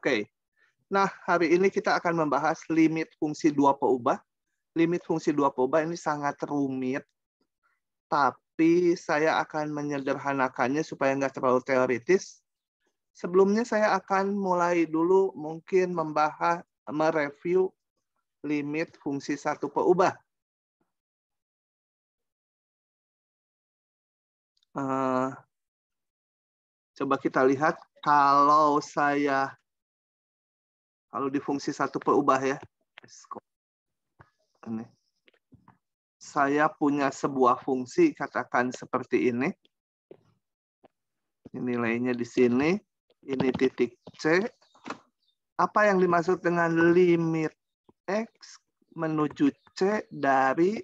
Oke. Nah, hari ini kita akan membahas limit fungsi dua peubah. Limit fungsi dua peubah ini sangat rumit, tapi saya akan menyederhanakannya supaya nggak terlalu teoritis. Sebelumnya saya akan mulai dulu mungkin mereview limit fungsi satu peubah. Coba kita lihat kalau di fungsi satu peubah ya. Ini. Saya punya sebuah fungsi, katakan seperti ini. Nilainya di sini. Ini titik C. Apa yang dimaksud dengan limit X menuju C dari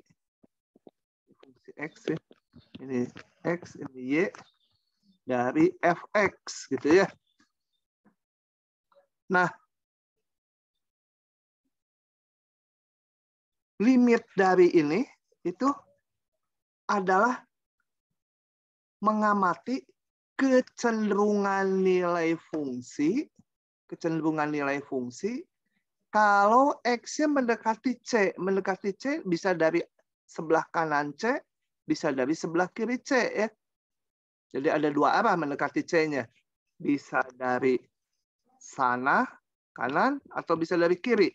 fungsi X ya. Ini X, ini Y dari Fx gitu ya. Nah, limit dari ini itu adalah mengamati kecenderungan nilai fungsi kalau X-nya mendekati C. Mendekati C bisa dari sebelah kanan C, bisa dari sebelah kiri C ya. Jadi ada dua arah mendekati C-nya. Bisa dari sana, kanan, atau bisa dari kiri.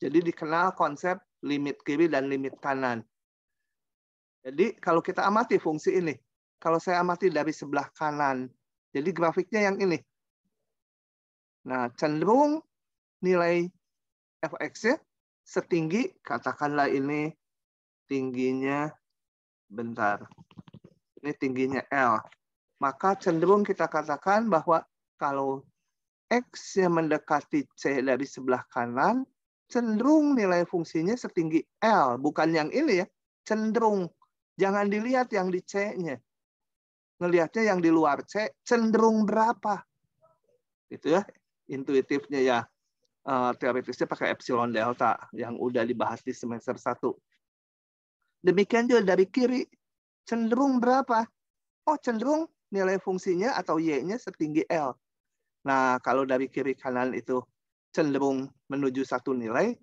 Jadi dikenal konsep limit kiri dan limit kanan. Jadi kalau kita amati fungsi ini, kalau saya amati dari sebelah kanan, jadi grafiknya yang ini. Nah, cenderung nilai fx-nya setinggi, katakanlah ini tingginya, bentar, ini tingginya L. Maka cenderung kita katakan bahwa kalau X-nya mendekati C dari sebelah kanan, cenderung nilai fungsinya setinggi L. Bukan yang ini ya, cenderung. Jangan dilihat yang di C-nya. Ngelihatnya yang di luar C, cenderung berapa. Gitu ya, intuitifnya ya. Teoritisnya pakai epsilon delta, yang udah dibahas di semester 1. Demikian juga dari kiri, cenderung berapa? Oh, cenderung nilai fungsinya atau Y-nya setinggi L. Nah, kalau dari kiri kanan itu cenderung menuju satu nilai,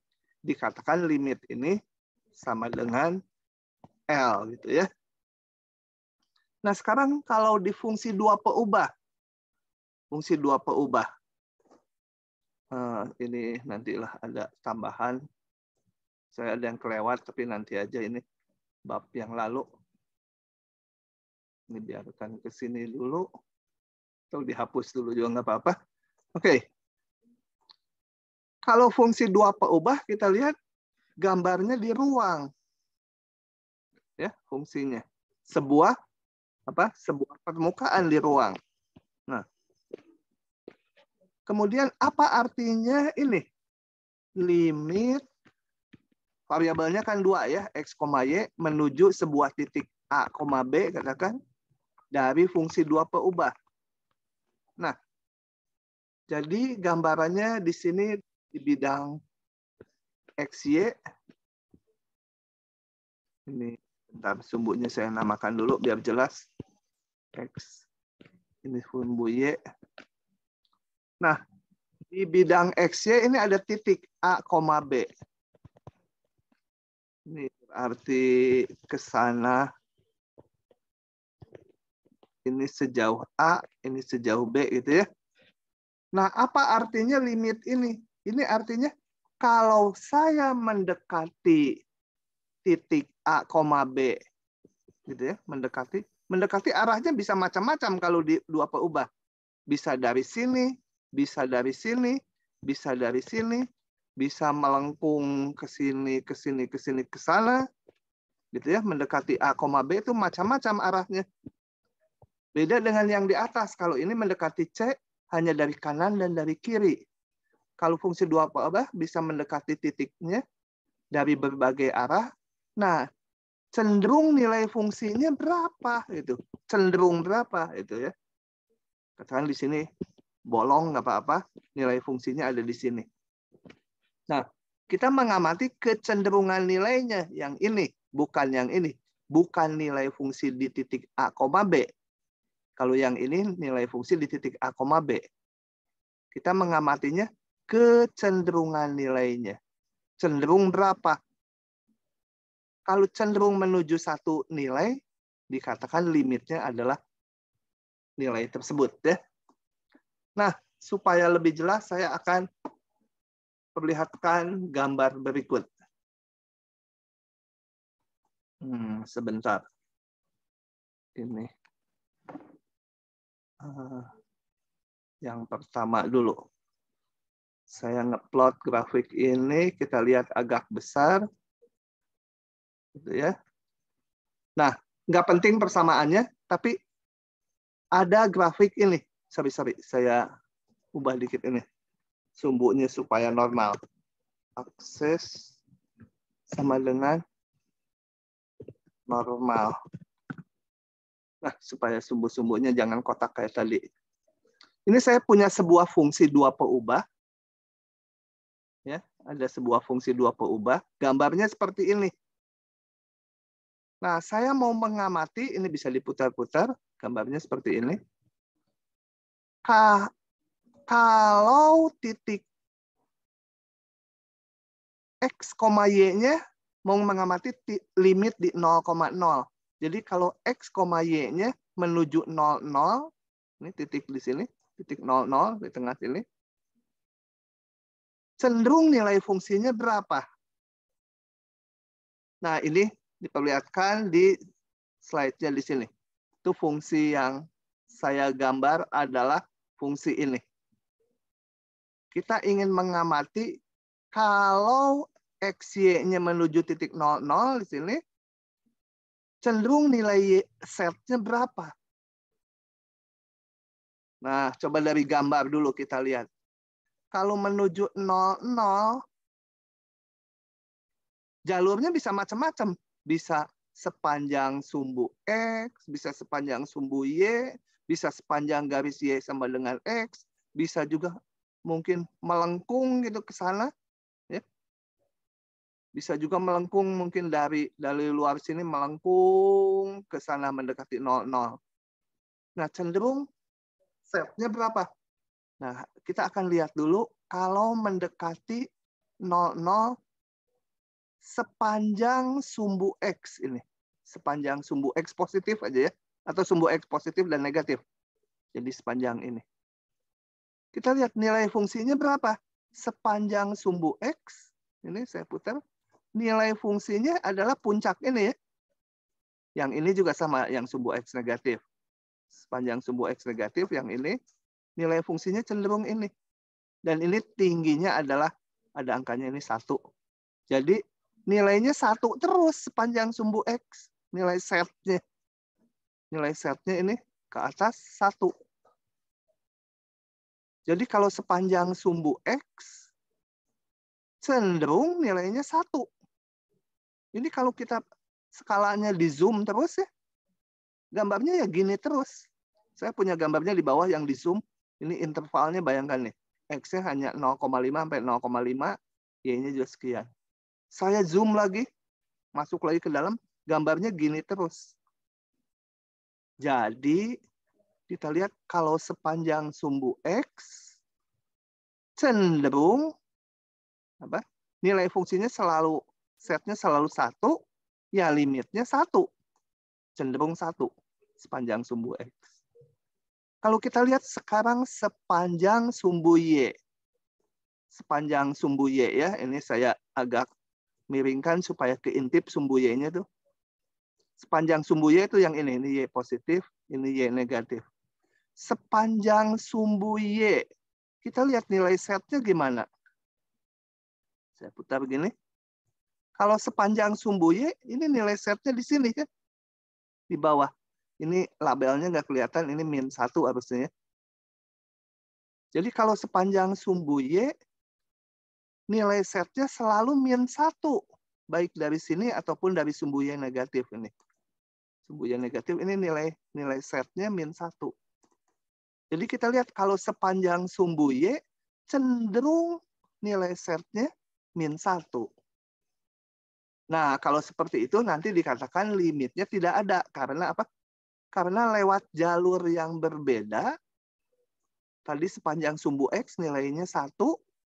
dikatakan limit ini sama dengan L gitu ya. Nah, sekarang kalau di fungsi dua peubah. Fungsi dua peubah. Ini nantilah ada tambahan. Saya ada yang kelewat, tapi nanti aja ini bab yang lalu. Ini biarkan ke sini dulu. Atau dihapus dulu juga nggak apa-apa. Oke. Kalau fungsi dua peubah, kita lihat gambarnya di ruang. Ya, fungsinya. Sebuah permukaan di ruang. Nah, kemudian apa artinya ini? Limit variabelnya kan dua ya, X, Y menuju sebuah titik A, B katakan dari fungsi dua peubah. Nah, jadi gambarannya di sini di bidang XY. Ini bentar, sumbunya saya namakan dulu biar jelas. X. Ini sumbu Y. Nah, di bidang XY ini ada titik A, B. Ini berarti ke sana. Ini sejauh A, ini sejauh B gitu ya. Nah, apa artinya limit ini? Ini artinya kalau saya mendekati titik A, B gitu ya, mendekati arahnya bisa macam-macam kalau di dua peubah. Bisa dari sini, bisa dari sini, bisa dari sini, bisa melengkung ke sini, ke sini, ke sini, ke sana. Gitu ya, mendekati A, B itu macam-macam arahnya. Beda dengan yang di atas. Kalau ini mendekati C hanya dari kanan dan dari kiri. Kalau fungsi dua peubah bisa mendekati titiknya dari berbagai arah. Nah, cenderung nilai fungsinya berapa itu? Cenderung berapa itu ya? Katakan di sini bolong nggak apa-apa, nilai fungsinya ada di sini. Nah, kita mengamati kecenderungan nilainya yang ini, bukan yang ini. Bukan nilai fungsi di titik A, B. Kalau yang ini nilai fungsi di titik A, B. Kita mengamatinya kecenderungan nilainya. Cenderung berapa? Kalau cenderung menuju satu nilai, dikatakan limitnya adalah nilai tersebut. Ya. Nah, supaya lebih jelas, saya akan perlihatkan gambar berikut. Sebentar. Ini. Yang pertama dulu. Saya ngeplot grafik ini, kita lihat agak besar. Gitu ya. Nah, nggak penting persamaannya, tapi ada grafik ini. Sorry, saya ubah dikit ini. Sumbunya supaya normal. Akses sama dengan normal. Nah, supaya sumbu-sumbunya jangan kotak kayak tadi. Ini saya punya sebuah fungsi dua peubah. Ya, ada sebuah fungsi dua peubah. Gambarnya seperti ini. Nah, saya mau mengamati, ini bisa diputar-putar, gambarnya seperti ini. Kalau titik X, Y-nya mau mengamati limit di 0,0. Jadi kalau X, Y-nya menuju 0,0, ini titik di sini, titik 0,0 di tengah sini, cenderung nilai fungsinya berapa? Nah, ini diperlihatkan di slide-nya di sini. Itu fungsi yang saya gambar adalah fungsi ini. Kita ingin mengamati kalau XY-nya menuju titik 0,0 di sini, cenderung nilai setnya berapa? Nah, coba dari gambar dulu kita lihat. Kalau menuju 0,0, jalurnya bisa macam-macam. Bisa sepanjang sumbu X, bisa sepanjang sumbu Y, bisa sepanjang garis Y sama dengan X, bisa juga mungkin melengkung gitu ke sana. Ya. Bisa juga melengkung mungkin dari luar sini melengkung ke sana mendekati 0,0. Nah, cenderung setnya berapa? Nah, kita akan lihat dulu kalau mendekati 0,0 sepanjang sumbu X ini. Sepanjang sumbu X positif aja ya. Atau sumbu X positif dan negatif. Jadi sepanjang ini. Kita lihat nilai fungsinya berapa. Sepanjang sumbu X. Ini saya putar. Nilai fungsinya adalah puncak ini ya. Yang ini juga sama yang sumbu X negatif. Sepanjang sumbu X negatif yang ini. Nilai fungsinya cenderung ini. Dan ini tingginya adalah ada angkanya ini 1. Jadi nilainya 1 terus sepanjang sumbu X. Nilai setnya. Nilai setnya ini ke atas 1. Jadi kalau sepanjang sumbu X, cenderung nilainya 1. Ini kalau kita skalanya di zoom terus ya, gambarnya ya gini terus. Saya punya gambarnya di bawah yang di zoom. Ini intervalnya bayangkan nih. X-nya hanya 0,5 sampai 0,5, Y-nya juga sekian. Saya zoom lagi, masuk lagi ke dalam, gambarnya gini terus. Jadi, kita lihat kalau sepanjang sumbu X, cenderung nilai fungsinya selalu, setnya selalu 1, ya limitnya 1. Cenderung 1 sepanjang sumbu X. Kalau kita lihat sekarang sepanjang sumbu Y. Sepanjang sumbu Y ya, ini saya agak miringkan supaya keintip sumbu Y-nya tuh. Sepanjang sumbu Y itu yang ini Y positif, ini Y negatif. Sepanjang sumbu Y, kita lihat nilai setnya gimana. Saya putar begini. Kalau sepanjang sumbu Y, ini nilai setnya di sini kan. Di bawah. Ini labelnya nggak kelihatan, ini -1 harusnya. Jadi kalau sepanjang sumbu Y, nilai setnya selalu -1. Baik dari sini ataupun dari sumbu Y negatif ini. Sumbu Y negatif ini nilai setnya -1. Jadi kita lihat kalau sepanjang sumbu Y, cenderung nilai setnya -1. Nah, kalau seperti itu nanti dikatakan limitnya tidak ada. Karena apa? Karena lewat jalur yang berbeda, Tadi sepanjang sumbu X nilainya 1,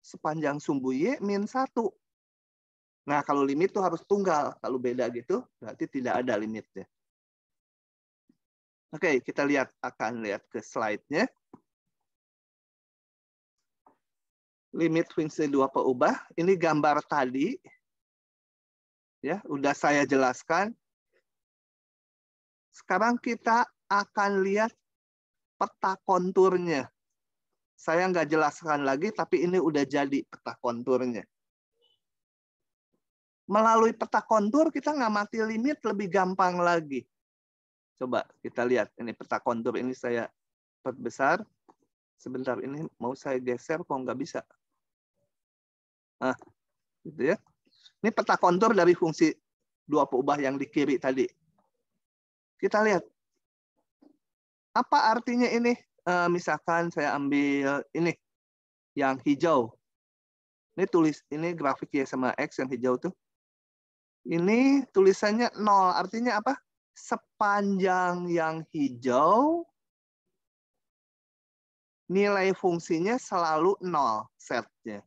sepanjang sumbu Y min 1. Nah, kalau limit itu harus tunggal. Kalau beda gitu, berarti tidak ada limitnya. Oke, kita akan lihat ke slide-nya. Limit fungsi dua peubah. Ini gambar tadi. Ya, udah saya jelaskan. Sekarang kita akan lihat peta konturnya. Saya nggak jelaskan lagi, tapi ini udah jadi peta konturnya. Melalui peta kontur, kita ngamati limit lebih gampang lagi. Coba kita lihat. Ini peta kontur ini saya perbesar. Sebentar, ini mau saya geser, kok nggak bisa. Nah, gitu ya. Ini peta kontur dari fungsi dua peubah yang di kiri tadi. Kita lihat. Apa artinya ini? Misalkan saya ambil ini yang hijau. Ini grafik Y sama X yang hijau tuh. Ini tulisannya 0. Artinya apa? Sepanjang yang hijau nilai fungsinya selalu 0 setnya.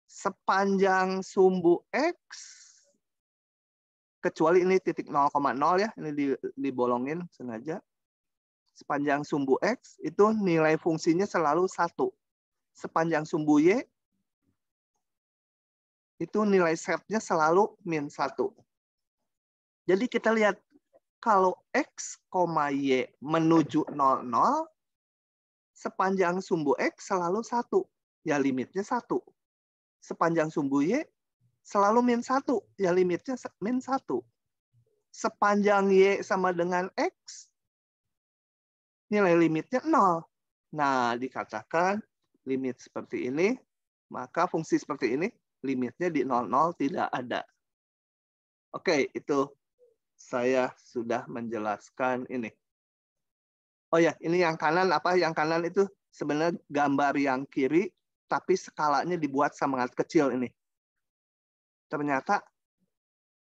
Sepanjang sumbu X, kecuali ini titik 0,0 ya, ini dibolongin sengaja. Sepanjang sumbu X itu nilai fungsinya selalu 1. Sepanjang sumbu Y itu nilai setnya selalu min 1. Jadi kita lihat kalau X, Y menuju 00, sepanjang sumbu X selalu 1. Ya limitnya 1. Sepanjang sumbu Y selalu min 1. Ya limitnya min 1. Sepanjang Y sama dengan X, nilai limitnya 0. Nah, dikatakan limit seperti ini, maka fungsi seperti ini, limitnya di 00 tidak ada. Oke, itu saya sudah menjelaskan ini. Oh ya, ini yang kanan apa? Yang kanan itu sebenarnya gambar yang kiri, tapi skalanya dibuat sangat kecil ini. Ternyata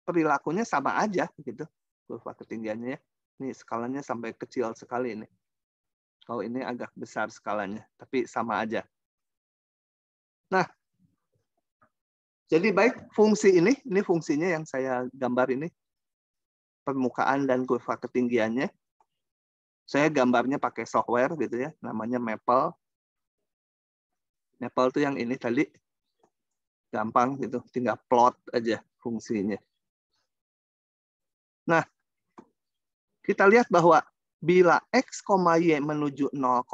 perilakunya sama aja gitu. Kurva ketinggiannya ya. Ini skalanya sampai kecil sekali ini. Kalau ini agak besar skalanya, tapi sama aja. Nah, jadi baik fungsi ini fungsinya yang saya gambar ini. Permukaan dan kurva ketinggiannya. Saya gambarnya pakai software gitu ya, namanya Maple. Maple itu yang ini tadi. Gampang gitu, tinggal plot aja fungsinya. Nah, kita lihat bahwa bila X, Y menuju 0,0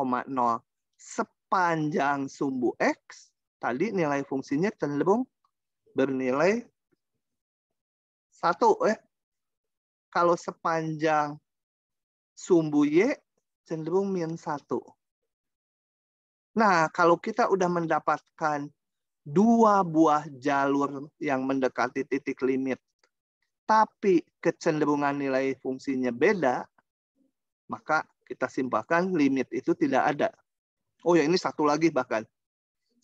sepanjang sumbu X, tadi nilai fungsinya cenderung bernilai 1. Kalau sepanjang sumbu Y, cenderung min 1. Nah, kalau kita udah mendapatkan 2 buah jalur yang mendekati titik limit, tapi kecenderungan nilai fungsinya beda, maka kita simpulkan limit itu tidak ada. Oh ya, ini satu lagi bahkan.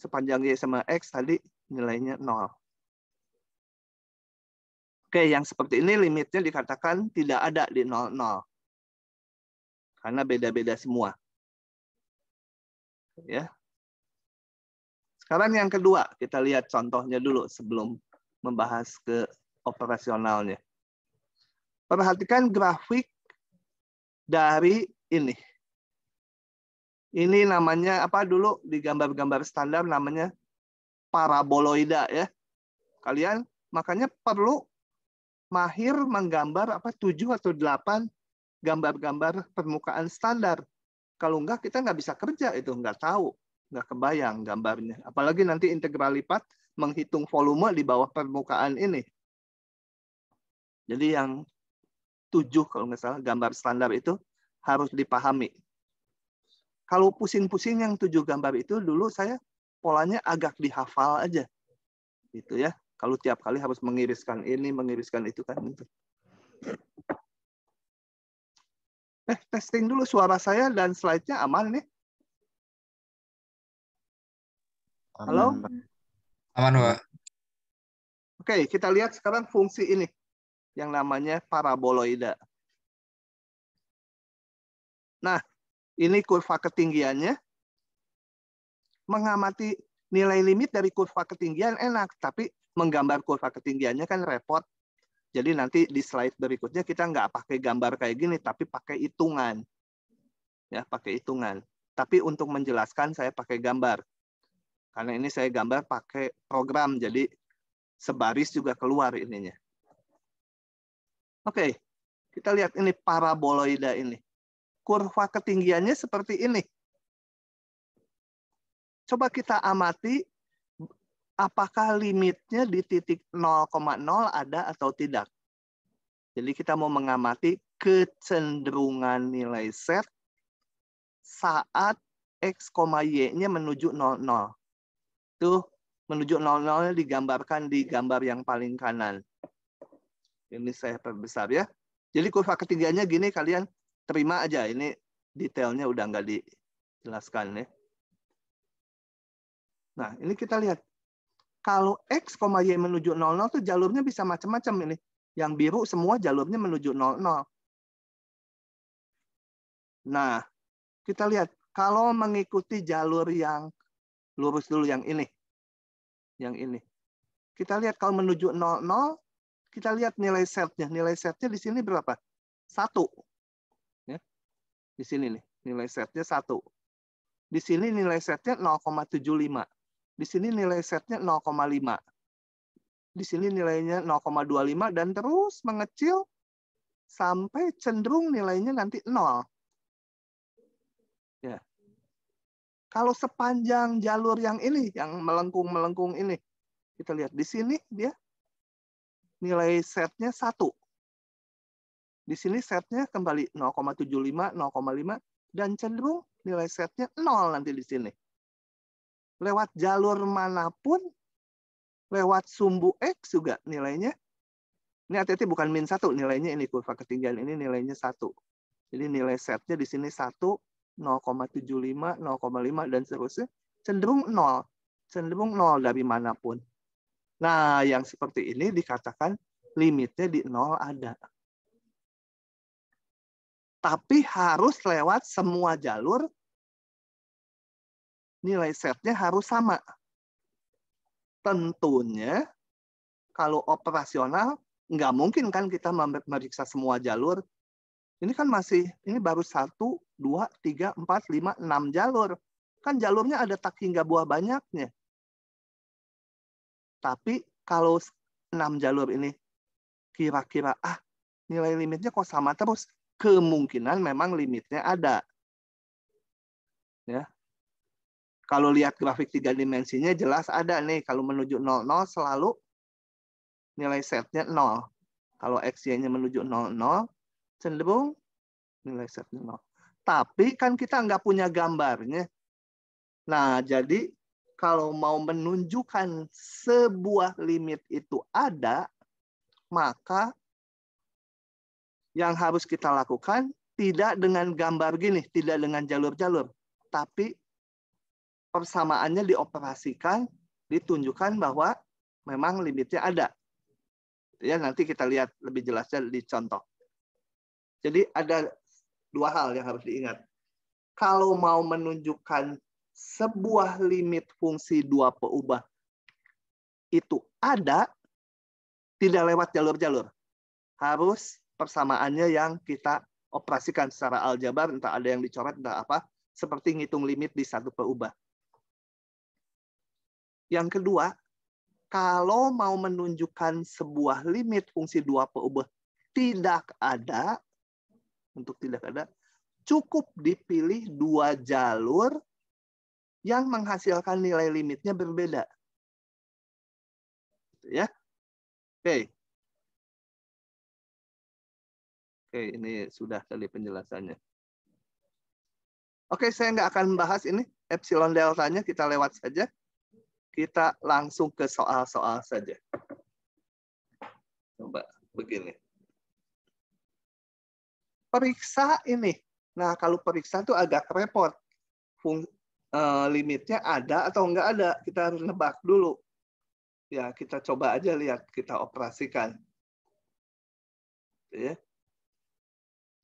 Sepanjang Y sama X tadi nilainya 0. Oke, yang seperti ini limitnya dikatakan tidak ada di 00. Karena beda-beda semua. Ya. Sekarang yang kedua, kita lihat contohnya dulu sebelum membahas ke operasionalnya. Perhatikan grafik dari ini. Ini namanya apa dulu di gambar-gambar standar namanya paraboloida ya. Kalian makanya perlu mahir menggambar 7 atau 8 gambar-gambar permukaan standar. Kalau enggak kita nggak bisa kerja itu, nggak tahu, nggak kebayang gambarnya. Apalagi nanti integral lipat menghitung volume di bawah permukaan ini. Jadi yang 7 kalau nggak salah gambar standar itu harus dipahami. Kalau pusing-pusing yang 7 gambar itu dulu saya polanya agak dihafal aja. Gitu ya. Kalau tiap kali harus mengiriskan ini, mengiriskan itu kan gitu. Testing dulu suara saya dan slide-nya aman nih. Halo? Aman, Pak. Oke, kita lihat sekarang fungsi ini yang namanya paraboloida. Nah, Ini kurva ketinggiannya. Mengamati nilai limit dari kurva ketinggian enak, tapi menggambar kurva ketinggiannya kan repot. Jadi nanti di slide berikutnya kita nggak pakai gambar kayak gini, tapi pakai hitungan. Ya, pakai hitungan. Tapi untuk menjelaskan saya pakai gambar. Karena ini saya gambar pakai program, jadi sebaris juga keluar ininya. Oke, kita lihat ini paraboloida ini. Kurva ketinggiannya seperti ini. Coba kita amati apakah limitnya di titik 0,0 ada atau tidak. Jadi kita mau mengamati kecenderungan nilai Z saat X, Y-nya menuju 00. Tuh, menuju 00-nya digambarkan di gambar yang paling kanan. Ini saya perbesar ya. Jadi kurva ketinggiannya gini, kalian terima aja. Ini detailnya udah nggak dijelaskan ya. Nah, ini kita lihat. Kalau X, Y menuju 00 tuh jalurnya bisa macam-macam ini. Yang biru semua jalurnya menuju 00. Nah, kita lihat. Kalau mengikuti jalur yang lurus dulu, yang ini. Yang ini. Kita lihat kalau menuju 00, kita lihat nilai Z-nya. Nilai Z-nya di sini berapa? 1. Ya. Di sini nih, nilai Z-nya 1. Di sini nilai Z-nya 0,75. Di sini nilai Z-nya 0,5. Di sini nilainya 0,25 dan terus mengecil sampai cenderung nilainya nanti 0. Ya. Kalau sepanjang jalur yang ini, yang melengkung-melengkung ini, kita lihat di sini dia nilai Z-nya 1. Di sini Z-nya kembali 0,75, 0,5, dan cenderung nilai Z-nya 0 nanti di sini. Lewat jalur manapun, lewat sumbu X juga nilainya. Ini hati-hati bukan min 1, nilainya ini kurva ketinggian ini nilainya 1. Jadi nilai Z-nya di sini 1, 0,75, 0,5, dan seterusnya. Cenderung 0. Cenderung 0 dari manapun. Nah, yang seperti ini dikatakan limitnya di 0 ada. Tapi harus lewat semua jalur, nilai Z-nya harus sama. Tentunya, kalau operasional, nggak mungkin kan kita memeriksa semua jalur. Ini kan masih, ini baru 1, 2, 3, 4, 5, 6 jalur. Kan jalurnya ada tak hingga buah banyaknya. Tapi kalau 6 jalur ini, kira-kira, nilai limitnya kok sama terus? Kemungkinan memang limitnya ada. Ya. Kalau lihat grafik 3 dimensinya jelas ada nih. Kalau menuju 00 selalu nilai Z-nya 0. Kalau X-Y-nya menuju 00, cenderung nilai Z-nya 0. Tapi kan kita nggak punya gambarnya. Nah, jadi kalau mau menunjukkan sebuah limit itu ada, maka yang harus kita lakukan tidak dengan gambar gini, tidak dengan jalur-jalur, tapi persamaannya dioperasikan, ditunjukkan bahwa memang limitnya ada. Ya, nanti kita lihat lebih jelasnya di contoh. Jadi ada 2 hal yang harus diingat. Kalau mau menunjukkan sebuah limit fungsi 2 peubah itu ada, tidak lewat jalur-jalur. Harus persamaannya yang kita operasikan secara aljabar, entah ada yang dicoret, entah apa, seperti ngitung limit di 1 peubah. Yang kedua, kalau mau menunjukkan sebuah limit fungsi 2 peubah tidak ada, untuk tidak ada, cukup dipilih 2 jalur yang menghasilkan nilai limitnya berbeda. Ya. Oke. Oke, ini sudah tadi penjelasannya. Oke, saya nggak akan membahas ini. Epsilon deltanya kita lewat saja. Kita langsung ke soal-soal saja. Coba begini. Periksa ini. Nah, kalau periksa itu agak repot. Limitnya ada atau nggak ada. Kita harus nebak dulu. Ya, kita coba aja lihat. Kita operasikan. Ya.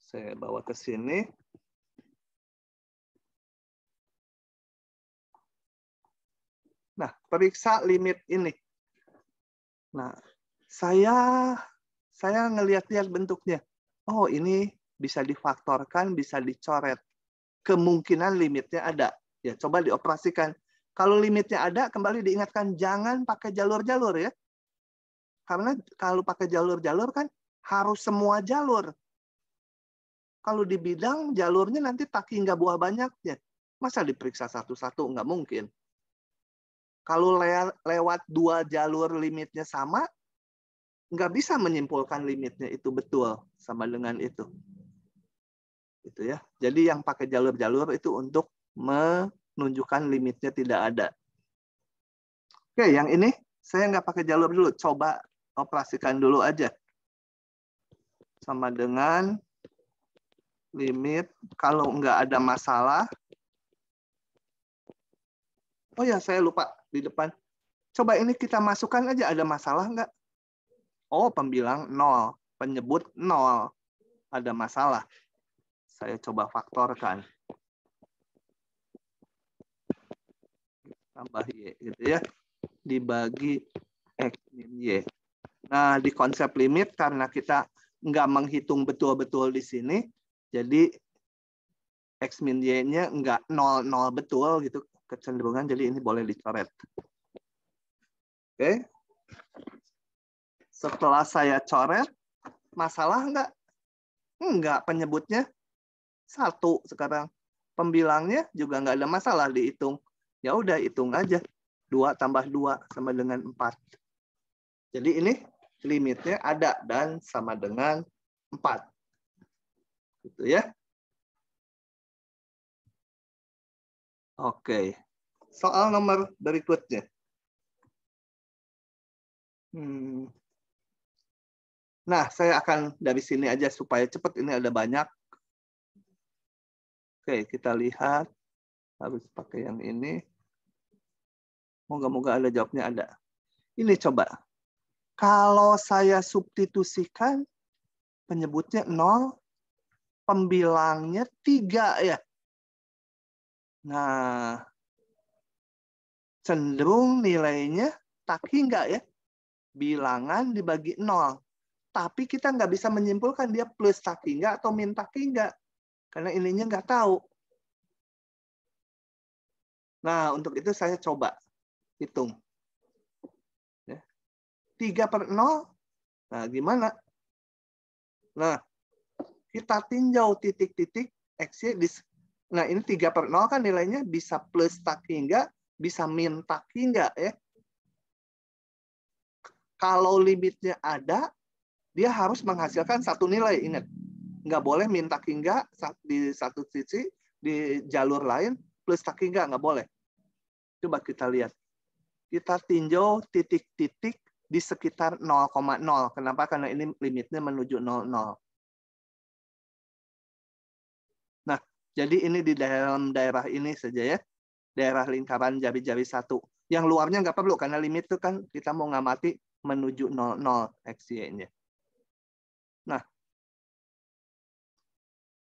Saya bawa ke sini. Nah, periksa limit ini. Nah, saya ngelihat-lihat bentuknya. Oh, ini bisa difaktorkan, bisa dicoret. Kemungkinan limitnya ada. Ya, coba dioperasikan. Kalau limitnya ada, kembali diingatkan, jangan pakai jalur-jalur ya. Karena kalau pakai jalur-jalur kan harus semua jalur. Kalau di bidang, jalurnya nanti tak hingga buah banyaknya. Masa diperiksa satu-satu? Nggak mungkin. Kalau lewat 2 jalur limitnya sama, nggak bisa menyimpulkan limitnya itu betul sama dengan itu. Itu ya. Jadi yang pakai jalur-jalur itu untuk menunjukkan limitnya tidak ada. Oke, yang ini saya nggak pakai jalur dulu. Coba operasikan dulu aja. Sama dengan limit kalau nggak ada masalah. Oh ya, saya lupa di depan. Coba ini kita masukkan aja, ada masalah nggak? Oh, pembilang 0. Penyebut 0. Ada masalah. Saya coba faktorkan. Tambah Y, gitu ya. Dibagi X min Y. Nah, di konsep limit, karena kita nggak menghitung betul-betul di sini, jadi X min Y-nya nggak 0, 0 betul, gitu kecenderungan, jadi ini boleh dicoret. Oke. Setelah saya coret, masalah nggak? Enggak, penyebutnya 1 sekarang. Pembilangnya juga nggak ada masalah dihitung. Ya udah, hitung aja. 2 tambah 2 sama dengan 4. Jadi ini limitnya ada dan sama dengan 4. Gitu ya. Oke. Soal nomor berikutnya. Nah, saya akan dari sini aja supaya cepat. Ini ada banyak. Oke, kita lihat. Harus pakai yang ini. Moga-moga ada jawabnya ada. Ini coba. Kalau saya substitusikan, penyebutnya 0, pembilangnya 3 ya. Nah, cenderung nilainya tak hingga ya. Bilangan dibagi 0. Tapi kita nggak bisa menyimpulkan dia plus tak hingga atau min tak hingga. Karena ininya nggak tahu. Nah, untuk itu saya coba hitung. 3/0. Nah, gimana? Nah, kita tinjau titik-titik X, Y. Nah, ini 3/0 kan nilainya bisa plus tak hingga, bisa min tak hingga ya. Kalau limitnya ada, dia harus menghasilkan satu nilai. Ingat, nggak boleh min tak hingga di satu sisi, di jalur lain plus tak hingga, nggak boleh. Coba kita lihat. Kita tinjau titik-titik di sekitar 0,0. Kenapa? Karena ini limitnya menuju 0,0. Nah, jadi ini di dalam daerah ini saja ya. Daerah lingkaran jari-jari 1. Yang luarnya nggak perlu, karena limit itu kan kita mau ngamati menuju 0,0 XY-nya. Nah,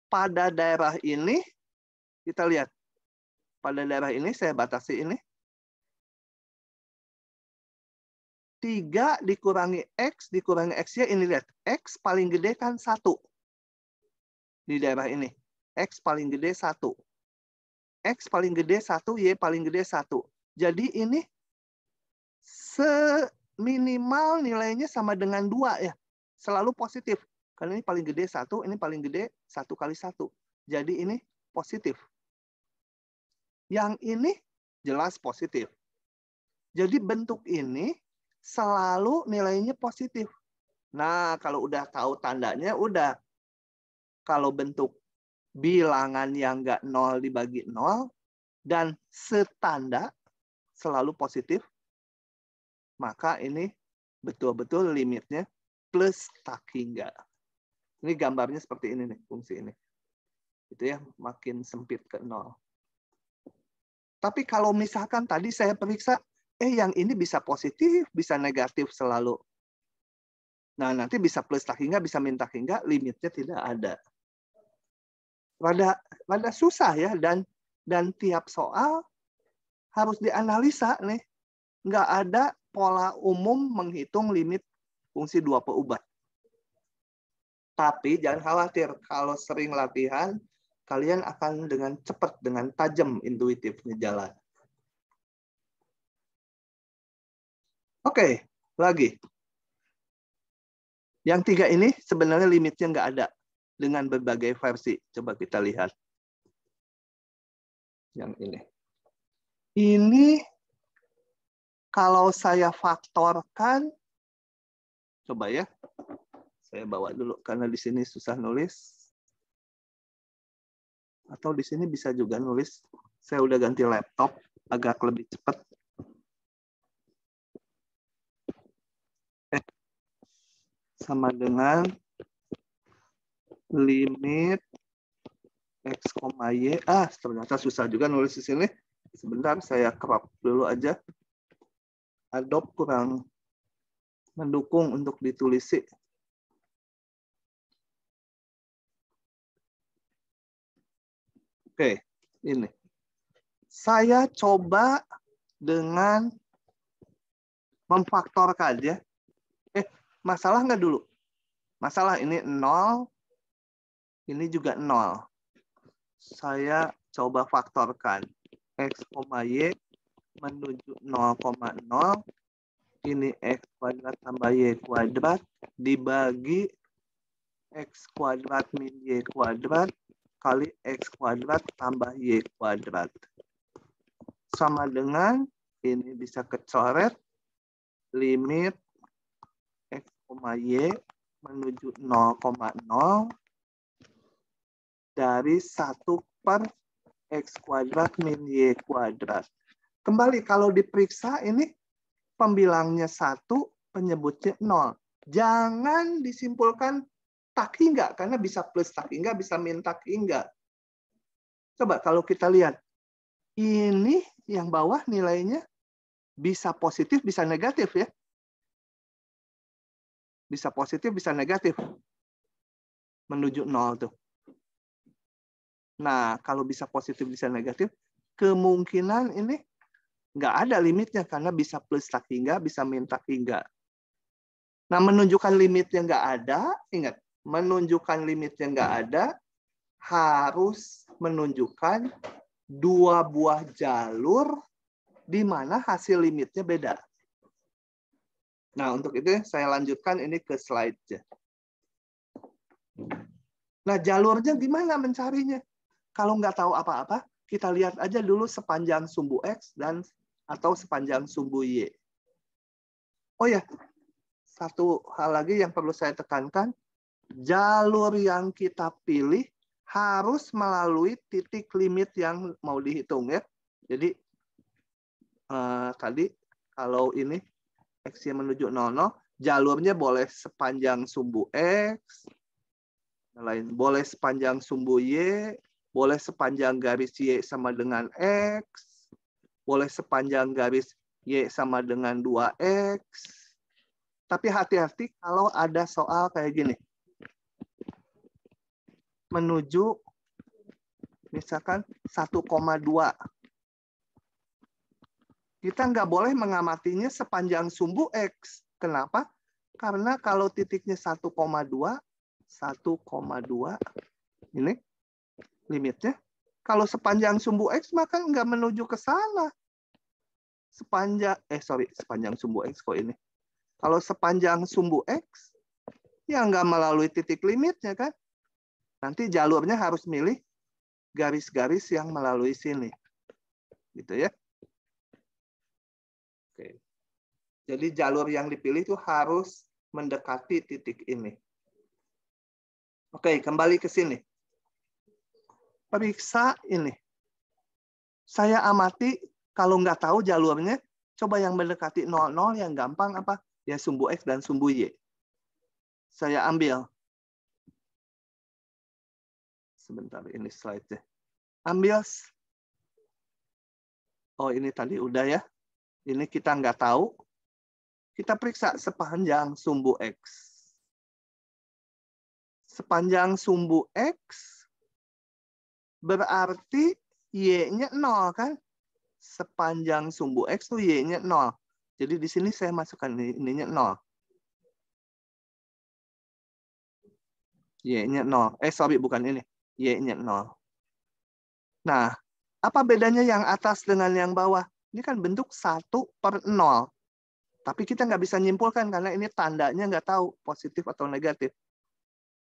pada daerah ini, kita lihat. Pada daerah ini, saya batasi ini. 3 dikurangi X, dikurangi XY, ini lihat. X paling gede kan 1. Di daerah ini. X paling gede 1. X paling gede 1, Y paling gede 1. Jadi ini seminimal nilainya sama dengan 2 ya. Selalu positif. Karena ini paling gede 1, ini paling gede 1 kali 1. Jadi ini positif. Yang ini jelas positif. Jadi bentuk ini selalu nilainya positif. Nah, kalau udah tahu tandanya, udah. Kalau bentuk bilangan yang nggak 0 dibagi 0, dan setanda selalu positif, maka ini betul-betul limitnya plus tak hingga. Ini gambarnya seperti ini nih, fungsi ini. Itu ya, makin sempit ke 0. Tapi kalau misalkan tadi saya periksa, yang ini bisa positif, bisa negatif selalu. Nah, nanti bisa plus tak hingga, bisa min tak hingga, limitnya tidak ada. Rada susah ya, dan tiap soal harus dianalisa nih. nggak ada pola umum menghitung limit fungsi dua peubat. Tapi jangan khawatir, kalau sering latihan, kalian akan dengan cepat, dengan tajam intuitifnya jalan. Oke, lagi. Yang tiga ini sebenarnya limitnya nggak ada dengan berbagai versi. Coba kita lihat. Yang ini. Ini kalau saya faktorkan, coba ya. Saya bawa dulu karena di sini susah nulis. Atau di sini bisa juga nulis. Saya udah ganti laptop agak lebih cepat. Sama dengan limit X, Y. Ternyata susah juga nulis di sini. Sebentar, saya crop dulu aja. Adobe kurang mendukung untuk ditulisi. Oke, ini. Saya coba dengan memfaktorkan ya. Masalah nggak dulu? Masalah ini 0, ini juga 0. Saya coba faktorkan. X, Y menuju 0,0. Ini X kuadrat tambah Y kuadrat dibagi X kuadrat min Y kuadrat kali X kuadrat tambah Y kuadrat. Sama dengan, ini bisa kecoret, limit X, Y menuju 0,0 dari 1/X kuadrat min Y kuadrat. Kembali, kalau diperiksa ini pembilangnya 1, penyebutnya 0. Jangan disimpulkan tak hingga, karena bisa plus tak hingga, bisa min tak hingga. Coba kalau kita lihat, ini yang bawah nilainya bisa positif, bisa negatif ya. Bisa positif, bisa negatif. Menuju 0 tuh. Nah, kalau bisa positif, bisa negatif, kemungkinan ini nggak ada limitnya, karena bisa plus tak hingga, bisa min tak hingga. Nah, menunjukkan limitnya nggak ada, ingat, menunjukkan limitnya nggak ada, harus menunjukkan dua buah jalur di mana hasil limitnya beda. Nah, untuk itu saya lanjutkan ini ke slide-nya. Nah, jalurnya gimana mencarinya? Kalau nggak tahu apa-apa, kita lihat aja dulu sepanjang sumbu X dan atau sepanjang sumbu Y. Oh ya, satu hal lagi yang perlu saya tekankan, jalur yang kita pilih harus melalui titik limit yang mau dihitung ya. Jadi tadi kalau ini X menuju 00, jalurnya boleh sepanjang sumbu X, lain boleh sepanjang sumbu Y, boleh sepanjang garis Y sama dengan X, boleh sepanjang garis Y sama dengan 2X. Tapi hati-hati kalau ada soal kayak gini. Menuju misalkan 1,2. Kita nggak boleh mengamatinya sepanjang sumbu X. Kenapa? Karena kalau titiknya 1,2, ini limitnya. Kalau sepanjang sumbu X, maka nggak menuju ke sana. Sepanjang sumbu X kok ini. Kalau sepanjang sumbu X, ya nggak melalui titik limitnya kan. Nanti jalurnya harus milih garis-garis yang melalui sini. Gitu ya. Oke. Jadi jalur yang dipilih itu harus mendekati titik ini. Oke, kembali ke sini. Periksa ini. Saya amati, kalau nggak tahu jalurnya, coba yang mendekati 00 yang gampang apa? Ya sumbu X dan sumbu Y. Saya ambil. Sebentar, ini slide-nya. Ambil. Oh, ini tadi udah ya. Ini kita nggak tahu. Kita periksa sepanjang sumbu X. Sepanjang sumbu X berarti Y-nya 0 kan? Sepanjang sumbu X tuh Y-nya 0. Jadi di sini saya masukkan ininya 0. Y-nya 0. Sorry, bukan ini. Y-nya 0. Nah, apa bedanya yang atas dengan yang bawah? Ini kan bentuk 1/0. Tapi kita nggak bisa nyimpulkan karena ini tandanya nggak tahu positif atau negatif.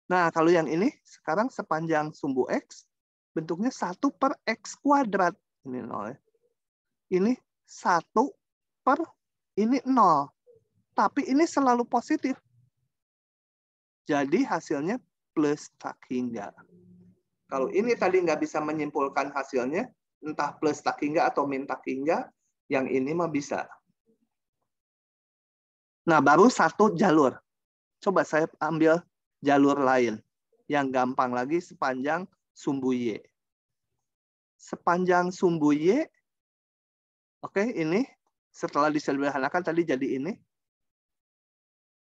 Nah, kalau yang ini sekarang sepanjang sumbu X, bentuknya 1/X². Ini 0. Ini 1 per ini 0. Tapi ini selalu positif. Jadi hasilnya plus tak hingga. Kalau ini tadi nggak bisa menyimpulkan hasilnya, entah plus tak hingga atau min tak hingga, yang ini mah bisa. Nah, baru satu jalur. Coba saya ambil jalur lain. Yang gampang lagi sepanjang sumbu Y. Sepanjang sumbu Y, oke, ini setelah disederhanakan tadi jadi ini.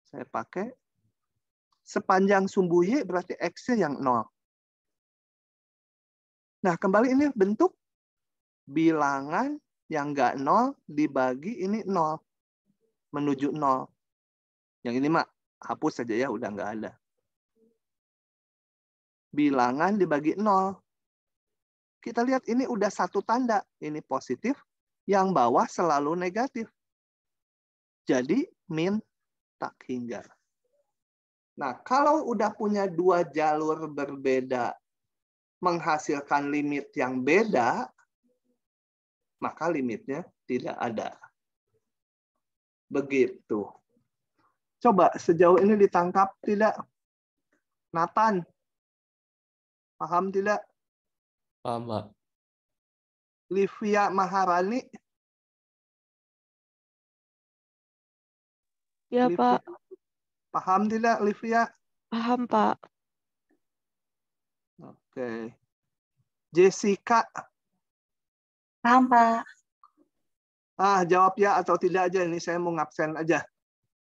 Saya pakai. Sepanjang sumbu Y berarti X-nya yang 0. Nah, kembali ini bentuk bilangan yang nggak 0 dibagi ini 0. Menuju 0. Yang ini mah hapus saja ya, udah nggak ada. Bilangan dibagi 0. Kita lihat ini udah satu tanda. Ini positif, yang bawah selalu negatif. Jadi min tak hingga. Nah, kalau udah punya dua jalur berbeda menghasilkan limit yang beda, maka limitnya tidak ada. Begitu. Coba sejauh ini ditangkap tidak? Nathan, paham tidak? Paham, Pak. Livia Maharani? Ya, Livia. Pak. Paham tidak, Livia? Paham, Pak. Oke. Jessica? Paham, Pak. Jawab ya atau tidak aja. Ini saya mau ngabsen aja.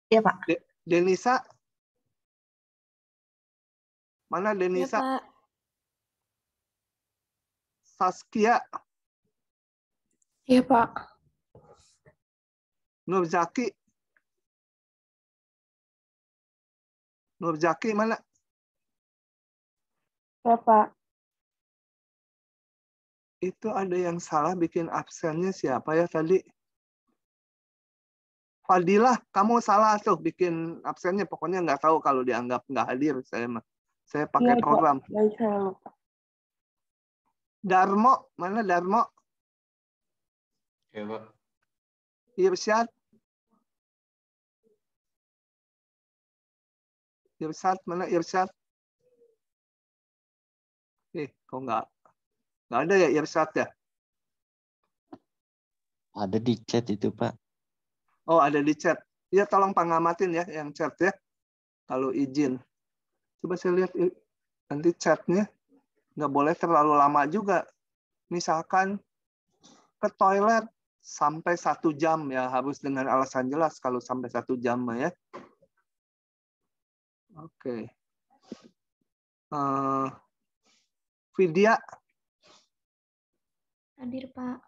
Iya, Pak. Denisa? Mana Iya, Denisa? Pak. Saskia? Iya, Pak. Nurzaki? Nurzaki mana? Iya, Pak. Itu ada yang salah bikin absennya siapa ya tadi? Fadilah, kamu salah tuh bikin absennya. Pokoknya nggak tahu kalau dianggap nggak hadir. Saya pakai Iya, program. Pak. Baik, saya lupa. Darmo, mana Darmo? Ya, Pak. Irsyad? Irsyad, mana Irsyad? Kok nggak ada ya Irsyad ya? Ada di chat itu, Pak. Oh, ada di chat. Ya, tolong pengamatin ya yang chat ya. Kalau izin. Coba saya lihat nanti chatnya. Nggak boleh terlalu lama juga. Misalkan ke toilet sampai 1 jam ya. Harus dengan alasan jelas kalau sampai 1 jam ya. Oke. Vidya? Hadir, Pak.